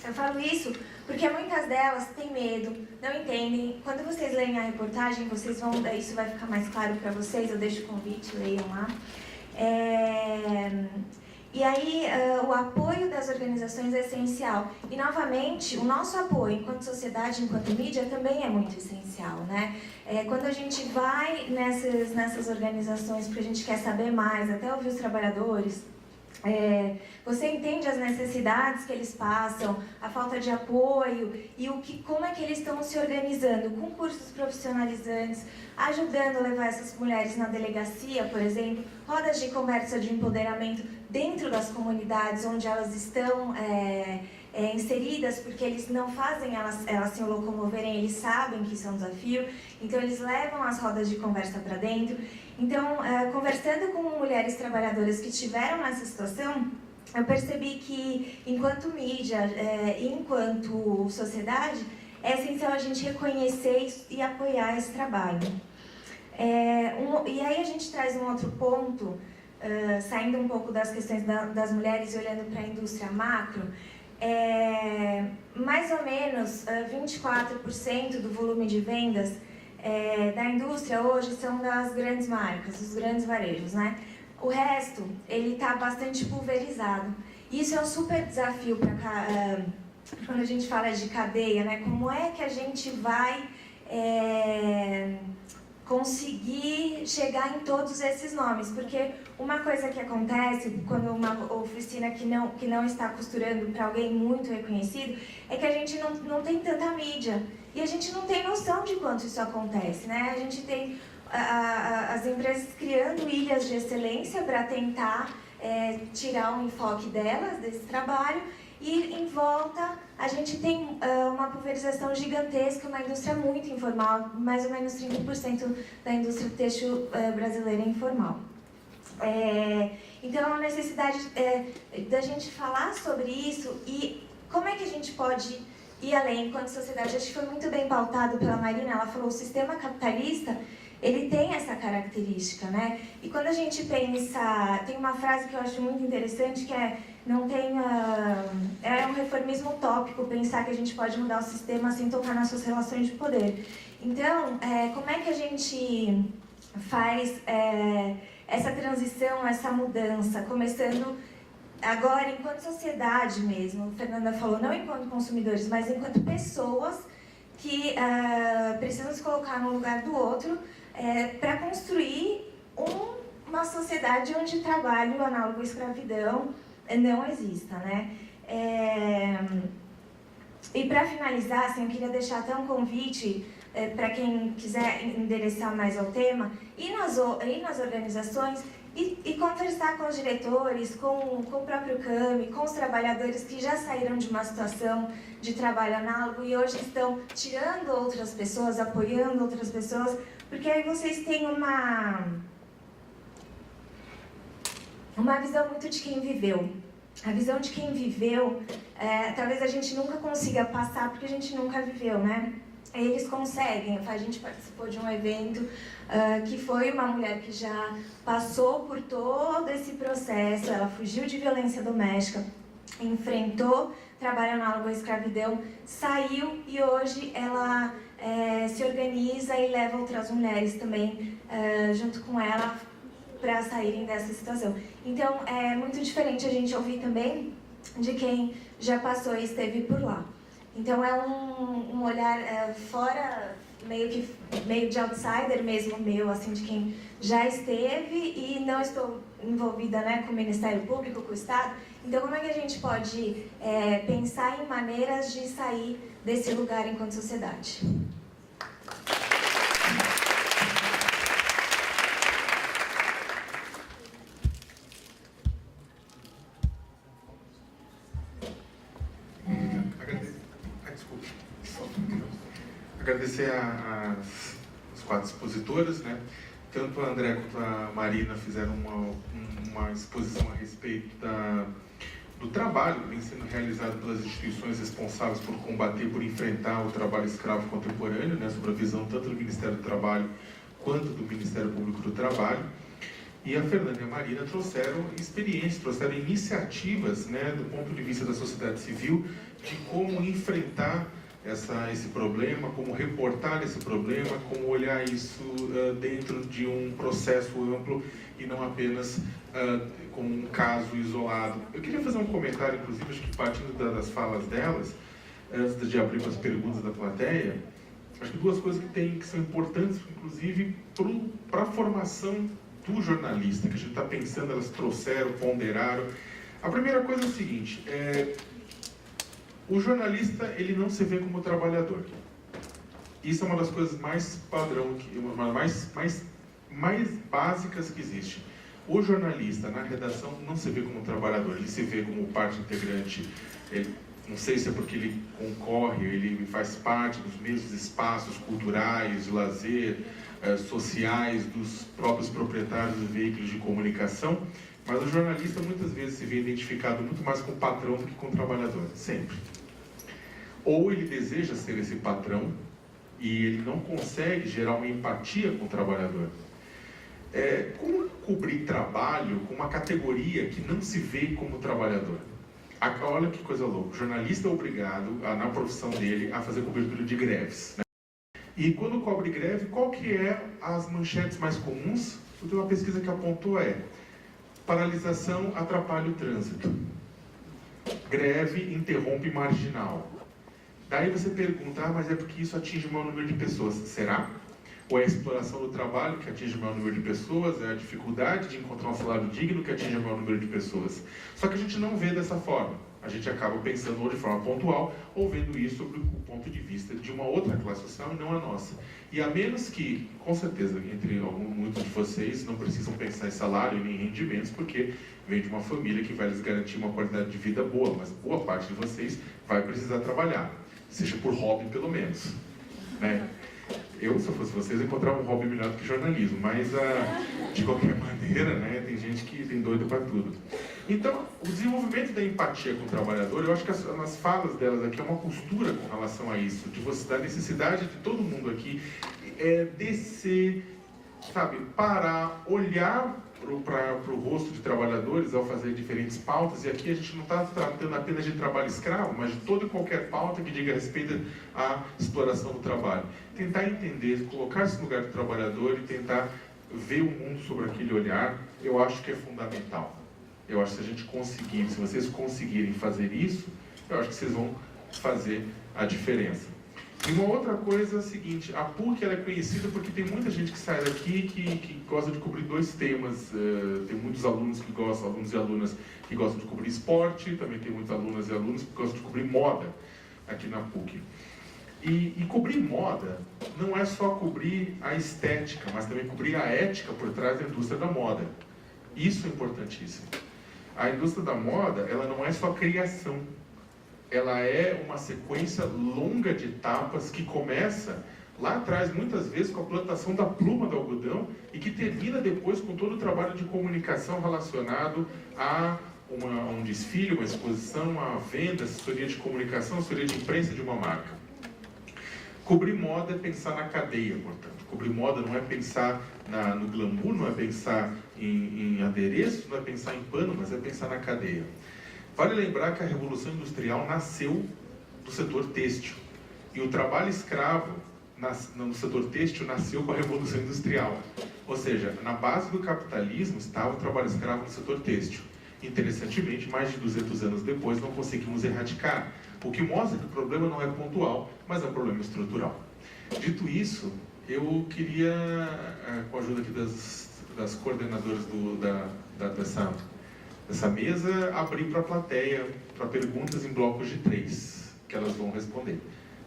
Eu falo isso porque muitas delas têm medo, não entendem. Quando vocês leem a reportagem, vocês vão, isso vai ficar mais claro para vocês, eu deixo o convite, leiam lá. E aí, o apoio das organizações organizações é essencial. E, novamente, o nosso apoio enquanto sociedade, enquanto mídia, também é muito essencial, né? Quando a gente vai nessas organizações porque a gente quer saber mais, até ouvir os trabalhadores, você entende as necessidades que eles passam, a falta de apoio e como é que eles estão se organizando, com cursos profissionalizantes, ajudando a levar essas mulheres na delegacia, por exemplo, rodas de conversa de empoderamento dentro das comunidades onde elas estão inseridas, porque eles não fazem elas se locomoverem, eles sabem que isso é um desafio, então eles levam as rodas de conversa para dentro. Então, conversando com mulheres trabalhadoras que tiveram essa situação, eu percebi que, enquanto mídia e enquanto sociedade, é essencial a gente reconhecer e apoiar esse trabalho. E aí a gente traz um outro ponto, saindo um pouco das questões das mulheres e olhando para a indústria macro. Mais ou menos 24% do volume de vendas da indústria hoje são das grandes marcas, dos grandes varejos, né? O resto, ele está bastante pulverizado. Isso é um super desafio para quando a gente fala de cadeia, né? Como é que a gente vai conseguir chegar em todos esses nomes? Porque uma coisa que acontece quando uma oficina que não está costurando para alguém muito reconhecido é que a gente não tem tanta mídia. E a gente não tem noção de quanto isso acontece, né? A gente tem as empresas criando ilhas de excelência para tentar tirar o enfoque delas, desse trabalho, e em volta a gente tem uma pulverização gigantesca, uma indústria muito informal, mais ou menos 30% da indústria têxtil brasileira é informal. Então, a necessidade da gente falar sobre isso e como é que a gente pode ir além enquanto sociedade. Acho que foi muito bem pautado pela Marina, ela falou, o sistema capitalista, ele tem essa característica, né? E quando a gente pensa, tem uma frase que eu acho muito interessante, que é um reformismo utópico pensar que a gente pode mudar o sistema sem tocar nas suas relações de poder. Então, como é que a gente faz essa transição, essa mudança, começando agora enquanto sociedade mesmo, a Fernanda falou, não enquanto consumidores, mas enquanto pessoas que precisam se colocar no lugar do outro para construir uma sociedade onde trabalho análogo à escravidão não exista, né? E para finalizar, assim, eu queria deixar até um convite para quem quiser endereçar mais ao tema, ir nas organizações e conversar com os diretores, com o próprio CAMI, com os trabalhadores que já saíram de uma situação de trabalho análogo e hoje estão tirando outras pessoas, apoiando outras pessoas, porque aí vocês têm uma visão muito de quem viveu. A visão de quem viveu, talvez a gente nunca consiga passar porque a gente nunca viveu, né? Eles conseguem. A gente participou de um evento que foi uma mulher que já passou por todo esse processo, ela fugiu de violência doméstica, enfrentou trabalho análogo à escravidão, saiu e hoje ela se organiza e leva outras mulheres também junto com ela para saírem dessa situação. Então, é muito diferente a gente ouvir também de quem já passou e esteve por lá. Então, é um olhar fora, meio de outsider mesmo meu, assim, de quem já esteve e não estou envolvida, né, com o Ministério Público, com o Estado. Então, como é que a gente pode pensar em maneiras de sair desse lugar enquanto sociedade? Agradecer as quatro expositoras, né? Tanto a André quanto a Marina fizeram uma exposição a respeito do trabalho que vem sendo realizado pelas instituições responsáveis por combater, por enfrentar o trabalho escravo contemporâneo, né? Sobre a visão tanto do Ministério do Trabalho quanto do Ministério Público do Trabalho. E a Fernanda e a Marina trouxeram experiências, trouxeram iniciativas, né, do ponto de vista da sociedade civil, de como enfrentar esse problema, como reportar esse problema, como olhar isso dentro de um processo amplo e não apenas como um caso isolado. Eu queria fazer um comentário, inclusive, acho que partindo das falas delas, antes de abrir para as perguntas da plateia, acho que duas coisas que são importantes, inclusive, para a formação do jornalista, que a gente está pensando, elas trouxeram, ponderaram. A primeira coisa é o seguinte, o jornalista, ele não se vê como trabalhador. Isso é uma das coisas mais padrão, mais básicas que existe. O jornalista, na redação, não se vê como trabalhador, ele se vê como parte integrante. Não sei se é porque ele concorre, ele faz parte dos mesmos espaços culturais, de lazer, sociais, dos próprios proprietários dos veículos de comunicação, mas o jornalista muitas vezes se vê identificado muito mais com o patrão do que com o trabalhador, sempre. Ou ele deseja ser esse patrão e ele não consegue gerar uma empatia com o trabalhador. Como cobrir trabalho com uma categoria que não se vê como trabalhador? Olha que coisa louca, o jornalista é obrigado, na profissão dele, a fazer cobertura de greves, né? E quando cobre greve, qual que é as manchetes mais comuns? Eu tenho uma pesquisa que apontou paralisação atrapalha o trânsito, greve interrompe marginal. Daí você pergunta, mas é porque isso atinge o maior número de pessoas, será? Ou é a exploração do trabalho que atinge o maior número de pessoas, é a dificuldade de encontrar um salário digno que atinge o maior número de pessoas. Só que a gente não vê dessa forma. A gente acaba pensando ou de forma pontual, ou vendo isso sobre o ponto de vista de uma outra classe social e não a nossa. E a menos que, com certeza, entre muitos de vocês não precisam pensar em salário nem em rendimentos, porque vem de uma família que vai lhes garantir uma qualidade de vida boa, mas boa parte de vocês vai precisar trabalhar, seja por hobby pelo menos, né? Eu, se eu fosse vocês, encontrava um hobby melhor do que jornalismo, mas de qualquer maneira, né, tem gente que tem doido para tudo. Então, o desenvolvimento da empatia com o trabalhador, eu acho que nas falas delas aqui é uma postura com relação a isso, da necessidade de todo mundo aqui descer, sabe, parar, olhar para o rosto de trabalhadores ao fazer diferentes pautas, e aqui a gente não está tratando apenas de trabalho escravo, mas de toda e qualquer pauta que diga respeito à exploração do trabalho. Tentar entender, colocar-se no lugar do trabalhador e tentar ver o mundo sobre aquele olhar, eu acho que é fundamental. Eu acho que se a gente conseguir, se vocês conseguirem fazer isso, eu acho que vocês vão fazer a diferença. E uma outra coisa é a seguinte, a PUC ela é conhecida porque tem muita gente que sai daqui que gosta de cobrir dois temas. Tem muitos alunos que gostam, alunos e alunas que gostam de cobrir esporte, também tem muitas alunas e alunos que gostam de cobrir moda aqui na PUC. E cobrir moda não é só cobrir a estética, mas também cobrir a ética por trás da indústria da moda. Isso é importantíssimo. A indústria da moda, ela não é só criação. Ela é uma sequência longa de etapas que começa lá atrás, muitas vezes, com a plantação da pluma do algodão e que termina depois com todo o trabalho de comunicação relacionado a um desfile, uma exposição, a venda, assessoria de comunicação, assessoria de imprensa de uma marca. Cobrir moda é pensar na cadeia, portanto. Cobrir moda não é pensar no glamour, não é pensar em adereço, não é pensar em pano, mas é pensar na cadeia. Vale lembrar que a Revolução Industrial nasceu do setor têxtil. E o trabalho escravo no setor têxtil nasceu com a Revolução Industrial. Ou seja, na base do capitalismo estava o trabalho escravo no setor têxtil. Interessantemente, mais de 200 anos depois, não conseguimos erradicar. O que mostra que o problema não é pontual, mas é um problema estrutural. Dito isso, eu queria, com a ajuda aqui das coordenadoras dessa mesa, abrir para a plateia, para perguntas em blocos de 3, que elas vão responder.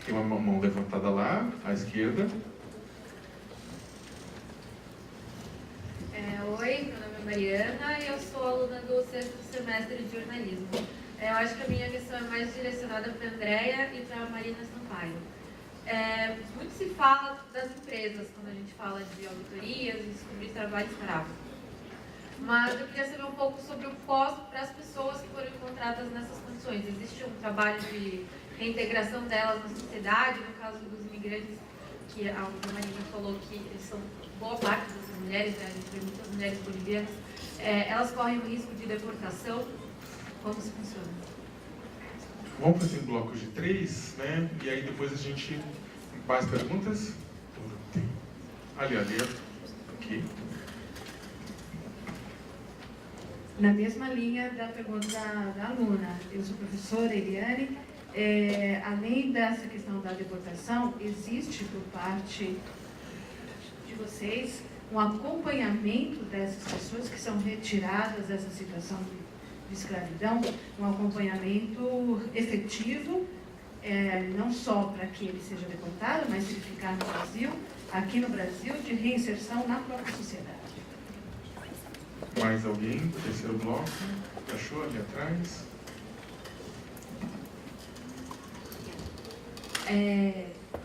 Tem uma mão levantada lá, à esquerda. Oi, meu nome é Mariana e eu sou aluna do 6º semestre de jornalismo. Eu acho que a minha questão é mais direcionada para a Andréia e para a Marina Sampaio. Muito se fala das empresas quando a gente fala de auditorias e descobrir trabalho escravo. Mas eu queria saber um pouco sobre o pós para as pessoas que foram encontradas nessas condições. Existe um trabalho de reintegração delas na sociedade, no caso dos imigrantes, que a Marina falou que eles são boa parte dessas mulheres, né? A gente vê muitas mulheres bolivianas, elas correm o risco de deportação. Como isso funciona? Vamos fazer em blocos de 3, né? E aí depois a gente... Mais perguntas? Ali. Aqui. Na mesma linha da pergunta da aluna, eu sou professora Eliane, além dessa questão da deportação, existe por parte de vocês um acompanhamento dessas pessoas que são retiradas dessa situação de escravidão, um acompanhamento efetivo, não só para que ele seja deportado, mas se ele ficar no Brasil, aqui no Brasil, de reinserção na própria sociedade. Mais alguém? Terceiro bloco. Achou ali atrás?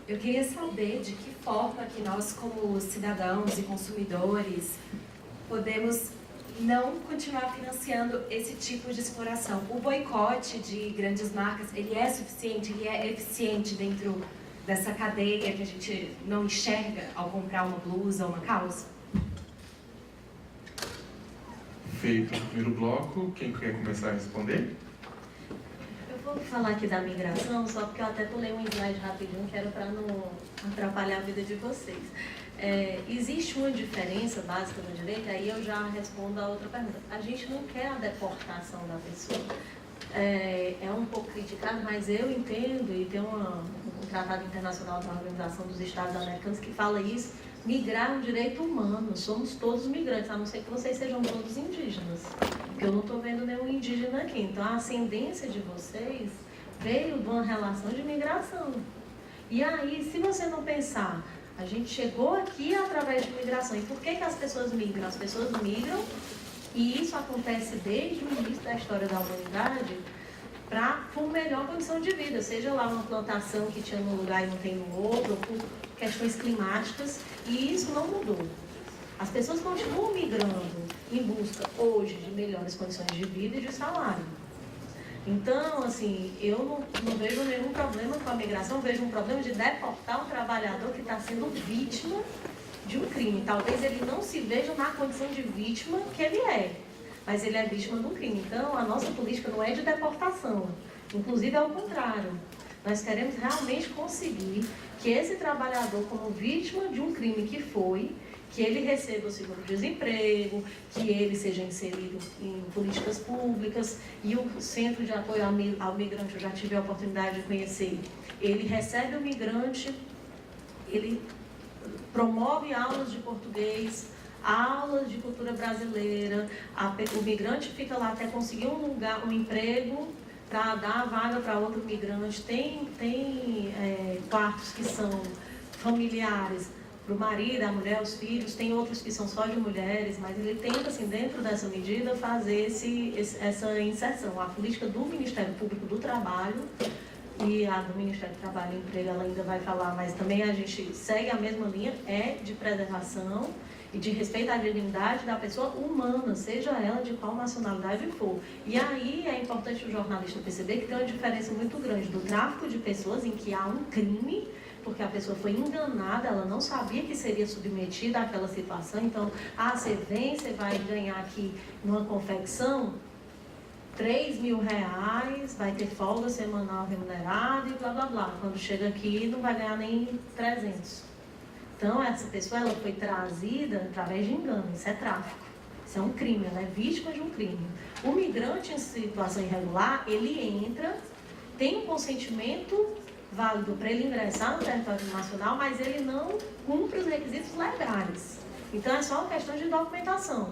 Eu queria saber de que forma que nós, como cidadãos e consumidores, podemos não continuar financiando esse tipo de exploração. O boicote de grandes marcas, ele é suficiente, ele é eficiente dentro dessa cadeia que a gente não enxerga ao comprar uma blusa ou uma calça? Feito o primeiro bloco, quem quer começar a responder? Eu vou falar aqui da migração, só porque eu até pulei um slide rapidinho, que era para não atrapalhar a vida de vocês. Existe uma diferença básica no direito, aí eu já respondo a outra pergunta. A gente não quer a deportação da pessoa. É um pouco criticado, mas eu entendo, e tem um tratado internacional da Organização dos Estados Americanos que fala isso. Migrar é um direito humano, somos todos migrantes, a não ser que vocês sejam todos indígenas, porque eu não estou vendo nenhum indígena aqui. Então a ascendência de vocês veio de uma relação de migração. E aí, se você não pensar, a gente chegou aqui através de migração. E por que as pessoas migram? As pessoas migram, e isso acontece desde o início da história da humanidade, por melhor condição de vida, seja lá uma plantação que tinha num lugar e não tem no outro, ou por questões climáticas, e isso não mudou. As pessoas continuam migrando em busca hoje de melhores condições de vida e de salário. Então, assim, eu não vejo nenhum problema com a migração, eu vejo um problema de deportar um trabalhador que está sendo vítima de um crime. Talvez ele não se veja na condição de vítima que ele é, mas ele é vítima de um crime. Então, a nossa política não é de deportação, inclusive é o contrário. Nós queremos realmente conseguir que esse trabalhador, como vítima de um crime que foi, que ele receba o seguro-desemprego, que ele seja inserido em políticas públicas, e o Centro de Apoio ao Migrante, eu já tive a oportunidade de conhecer, ele recebe o migrante, ele promove aulas de português, aulas de cultura brasileira, o migrante fica lá até conseguir um emprego para dar vaga para outro migrante. Tem quartos que são familiares para o marido, a mulher, os filhos, tem outros que são só de mulheres, mas ele tenta, assim, dentro dessa medida, fazer essa inserção. A política do Ministério Público do Trabalho e a do Ministério do Trabalho e Emprego, ela ainda vai falar, mas também a gente segue a mesma linha, é de preservação e de respeito à dignidade da pessoa humana, seja ela de qual nacionalidade for. E aí é importante o jornalista perceber que tem uma diferença muito grande do tráfico de pessoas, em que há um crime, porque a pessoa foi enganada, ela não sabia que seria submetida àquela situação. Então, você vem, você vai ganhar aqui numa confecção R$3.000, vai ter folga semanal remunerada e blá blá blá. Quando chega aqui não vai ganhar nem 300. Então, essa pessoa ela foi trazida através de engano, isso é tráfico, isso é um crime, ela é vítima de um crime. O migrante em situação irregular, ele entra, tem um consentimento válido para ele ingressar no território nacional, mas ele não cumpre os requisitos legais. Então, é só uma questão de documentação.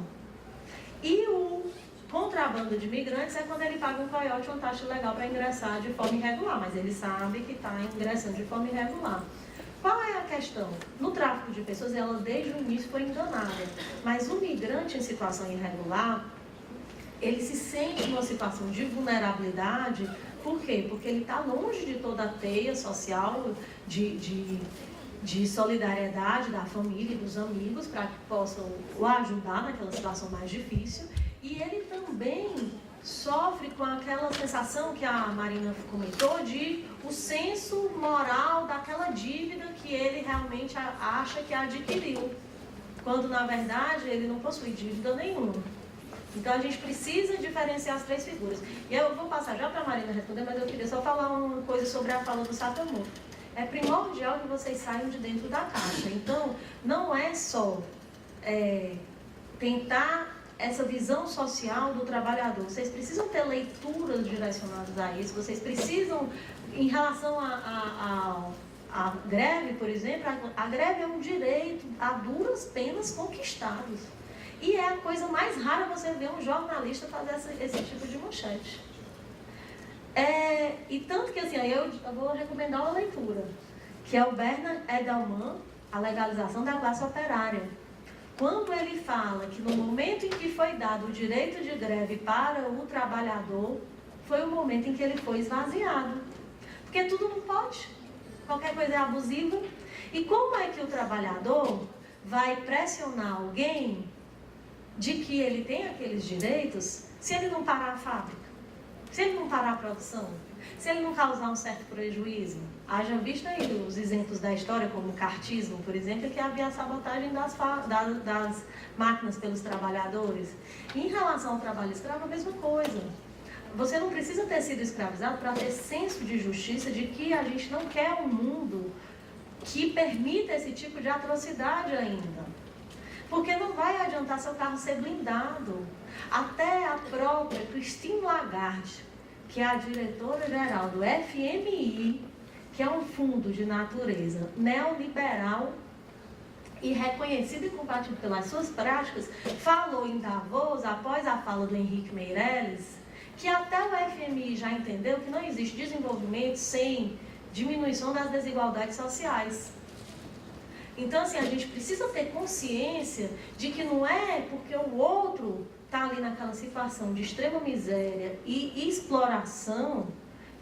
E o contrabando de imigrantes é quando ele paga um coiote, uma taxa legal para ingressar de forma irregular, mas ele sabe que está ingressando de forma irregular. Qual é a questão? No tráfico de pessoas, ela desde o início foi enganada. Mas o migrante em situação irregular, ele se sente numa situação de vulnerabilidade. Por quê? Porque ele está longe de toda a teia social, de solidariedade da família e dos amigos, para que possam o ajudar naquela situação mais difícil. E ele também sofre com aquela sensação que a Marina comentou de o senso moral daquela dívida que ele realmente acha que adquiriu, quando na verdade ele não possui dívida nenhuma. Então, a gente precisa diferenciar as três figuras. E eu vou passar já para a Marina responder, mas eu queria só falar uma coisa sobre a fala do Sakamoto. É primordial que vocês saiam de dentro da caixa. Então, não é só tentar essa visão social do trabalhador. Vocês precisam ter leituras direcionadas a isso. Vocês precisam, em relação à greve, por exemplo, a greve é um direito a duras penas conquistados. E é a coisa mais rara você ver um jornalista fazer esse tipo de manchete. E tanto que, assim, eu vou recomendar uma leitura, que é o Bernard Edelman, A Legalização da Classe Operária. Quando ele fala que no momento em que foi dado o direito de greve para o trabalhador, foi o momento em que ele foi esvaziado. Porque tudo não pode, qualquer coisa é abusiva. E como é que o trabalhador vai pressionar alguém de que ele tem aqueles direitos se ele não parar a fábrica? Se ele não parar a produção? Se ele não causar um certo prejuízo? Haja visto aí os exemplos da história, como o cartismo, por exemplo, que havia a sabotagem das máquinas pelos trabalhadores. E em relação ao trabalho escravo, a mesma coisa. Você não precisa ter sido escravizado para ter senso de justiça de que a gente não quer um mundo que permita esse tipo de atrocidade ainda. Porque não vai adiantar seu carro ser blindado. Até a própria Christine Lagarde, que é a diretora-geral do FMI, que é um fundo de natureza neoliberal e reconhecido e combatido pelas suas práticas, falou em Davos, após a fala do Henrique Meirelles, que até o FMI já entendeu que não existe desenvolvimento sem diminuição das desigualdades sociais. Então, assim, a gente precisa ter consciência de que não é porque o outro está ali naquela situação de extrema miséria e exploração,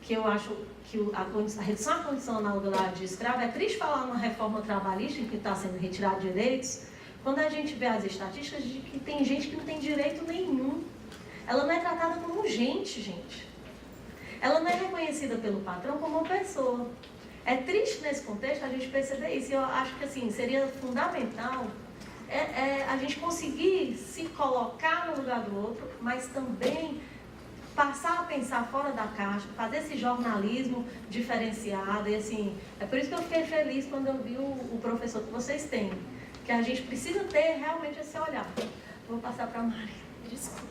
que eu acho que a redução à condição análoga lá de escravo, é triste falar numa reforma trabalhista em que está sendo retirado direitos, quando a gente vê as estatísticas de que tem gente que não tem direito nenhum. Ela não é tratada como gente. Ela não é reconhecida pelo patrão como uma pessoa. É triste nesse contexto a gente perceber isso. Eu acho que assim, seria fundamental a gente conseguir se colocar no lugar do outro, mas também passar a pensar fora da caixa, fazer esse jornalismo diferenciado. E assim, é por isso que eu fiquei feliz quando eu vi o professor que vocês têm, que a gente precisa ter realmente esse olhar. Vou passar para a Mari. Desculpa.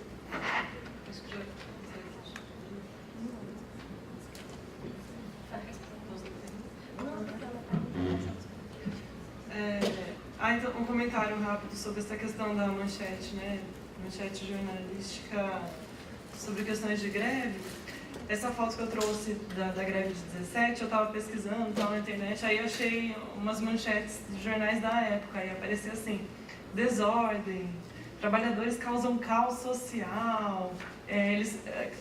Então, um comentário rápido sobre essa questão da manchete, né? Manchete jornalística sobre questões de greve. Essa foto que eu trouxe da greve de 17, eu estava pesquisando, estava na internet, aí eu achei umas manchetes de jornais da época, aí aparecia assim: desordem, trabalhadores causam caos social,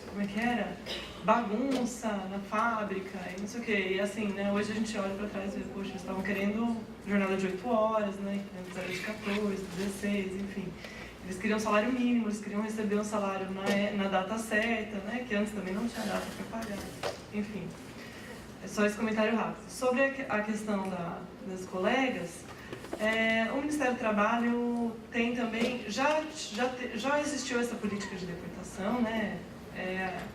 como é que era? Bagunça na fábrica, e não sei o quê. E assim, né, hoje a gente olha para trás e vê, poxa, eles estavam querendo jornada de 8 horas, né, antes era de 14, 16, enfim. Eles queriam salário mínimo, eles queriam receber um salário na data certa, né, que antes também não tinha data para pagar. Enfim, é só esse comentário rápido. Sobre a questão das colegas, o Ministério do Trabalho tem também, já existiu essa política de deportação, né?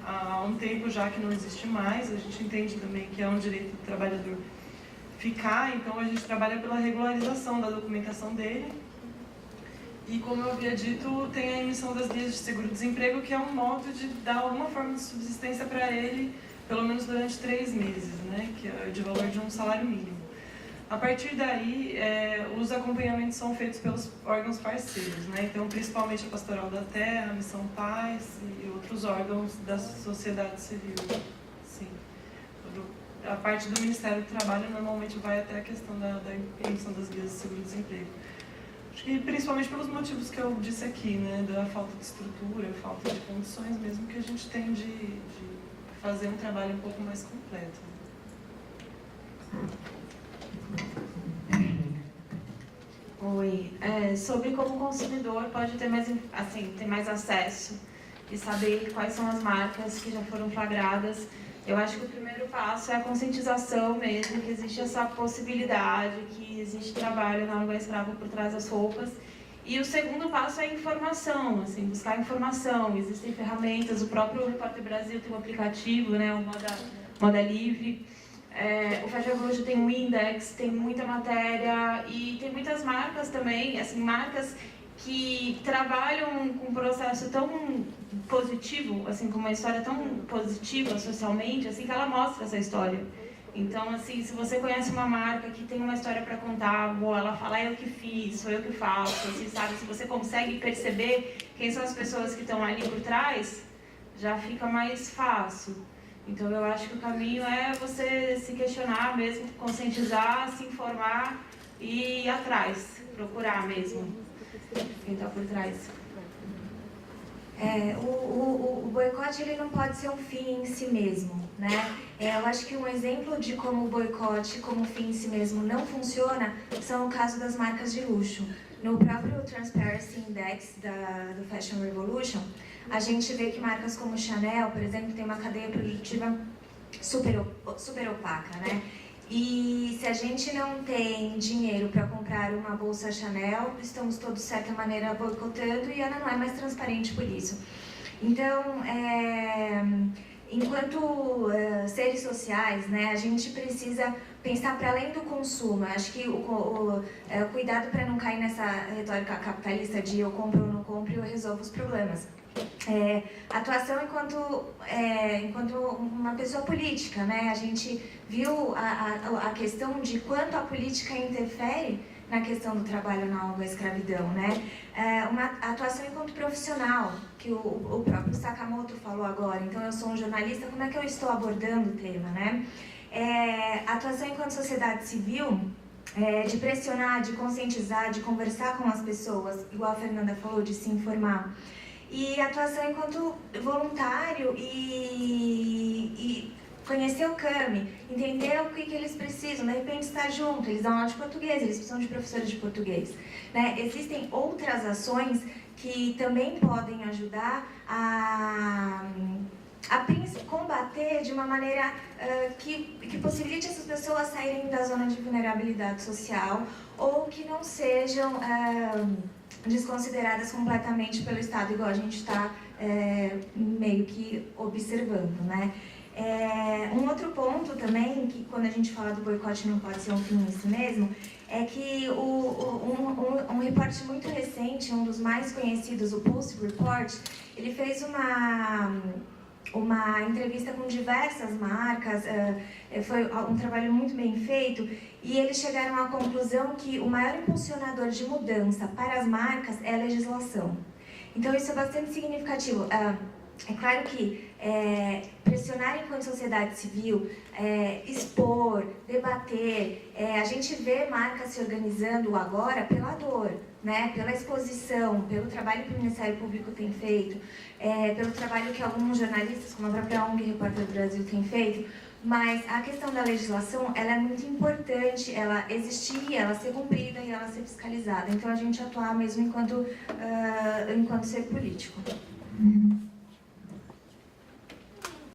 Há um tempo já que não existe mais. A gente entende também que é um direito do trabalhador ficar, então a gente trabalha pela regularização da documentação dele. E como eu havia dito, tem a emissão das guias de seguro-desemprego, que é um modo de dar alguma forma de subsistência para ele, pelo menos durante 3 meses, né? Que é de valor de um salário mínimo. A partir daí, os acompanhamentos são feitos pelos órgãos parceiros, né? Então, principalmente a Pastoral da Terra, a Missão Paz e outros órgãos da sociedade civil. Sim. A parte do Ministério do Trabalho normalmente vai até a questão da emissão das guias de seguro-desemprego. Acho que principalmente pelos motivos que eu disse aqui, né? Da falta de estrutura, falta de condições mesmo, que a gente tem de fazer um trabalho um pouco mais completo. Oi, sobre como o consumidor pode ter mais acesso e saber quais são as marcas que já foram flagradas. Eu acho que o primeiro passo é a conscientização mesmo, que existe essa possibilidade, que existe trabalho na língua escrava por trás das roupas E o segundo passo é a informação, assim, buscar informação. Existem ferramentas, o próprio Repórter Brasil tem um aplicativo, né, o Moda Livre. O Fashion Revolution tem um index, tem muita matéria e tem muitas marcas também, assim, marcas que trabalham com um processo tão positivo, assim, com uma história tão positiva socialmente, assim, que ela mostra essa história. Então, assim, se você conhece uma marca que tem uma história para contar, boa, ela fala, eu que fiz, sou eu que faço, assim, sabe? Se você consegue perceber quem são as pessoas que estão ali por trás, já fica mais fácil. Então, eu acho que o caminho é você se questionar mesmo, conscientizar, se informar e ir atrás, procurar mesmo quem está por trás. O boicote ele não pode ser um fim em si mesmo, né? Eu acho que um exemplo de como o boicote como fim em si mesmo não funciona são o caso das marcas de luxo. No próprio Transparency Index do Fashion Revolution, a gente vê que marcas como Chanel, por exemplo, tem uma cadeia produtiva super opaca, né? E se a gente não tem dinheiro para comprar uma bolsa Chanel, estamos todos, de certa maneira, boicotando e ela não é mais transparente por isso. Então, enquanto seres sociais, né, a gente precisa pensar para além do consumo. Eu acho que o cuidado para não cair nessa retórica capitalista de eu compro ou não compro e eu resolvo os problemas. Atuação enquanto uma pessoa política, né? A gente viu a questão de quanto a política interfere na questão do trabalho análogo à escravidão, né? Uma atuação enquanto profissional, que o próprio Sakamoto falou agora. Então, eu sou um jornalista, como é que eu estou abordando o tema, né? Atuação enquanto sociedade civil, de pressionar, de conscientizar, de conversar com as pessoas, igual a Fernanda falou, de se informar. E atuação enquanto voluntário e conhecer o CAMI, entender o que eles precisam, de repente estar junto, eles dão aula de português, eles precisam de professores de português, né? Existem outras ações que também podem ajudar a combater de uma maneira que possibilite essas pessoas saírem da zona de vulnerabilidade social ou que não sejam desconsideradas completamente pelo Estado, igual a gente está meio que observando, né? Um outro ponto também, que quando a gente fala do boicote não pode ser um fim em si mesmo, é que um reporte muito recente, um dos mais conhecidos, o Pulse Report, ele fez uma entrevista com diversas marcas, foi um trabalho muito bem feito, e eles chegaram à conclusão que o maior impulsionador de mudança para as marcas é a legislação. Então isso é bastante significativo. É claro que pressionar enquanto sociedade civil, expor, debater, a gente vê marcas se organizando agora pela dor, né? Pela exposição, pelo trabalho que o Ministério Público tem feito, pelo trabalho que alguns jornalistas, como a própria ONG Repórter Brasil, tem feito. Mas a questão da legislação, ela é muito importante, ela existir, ela ser cumprida e ela ser fiscalizada. Então a gente atuar mesmo enquanto ser político.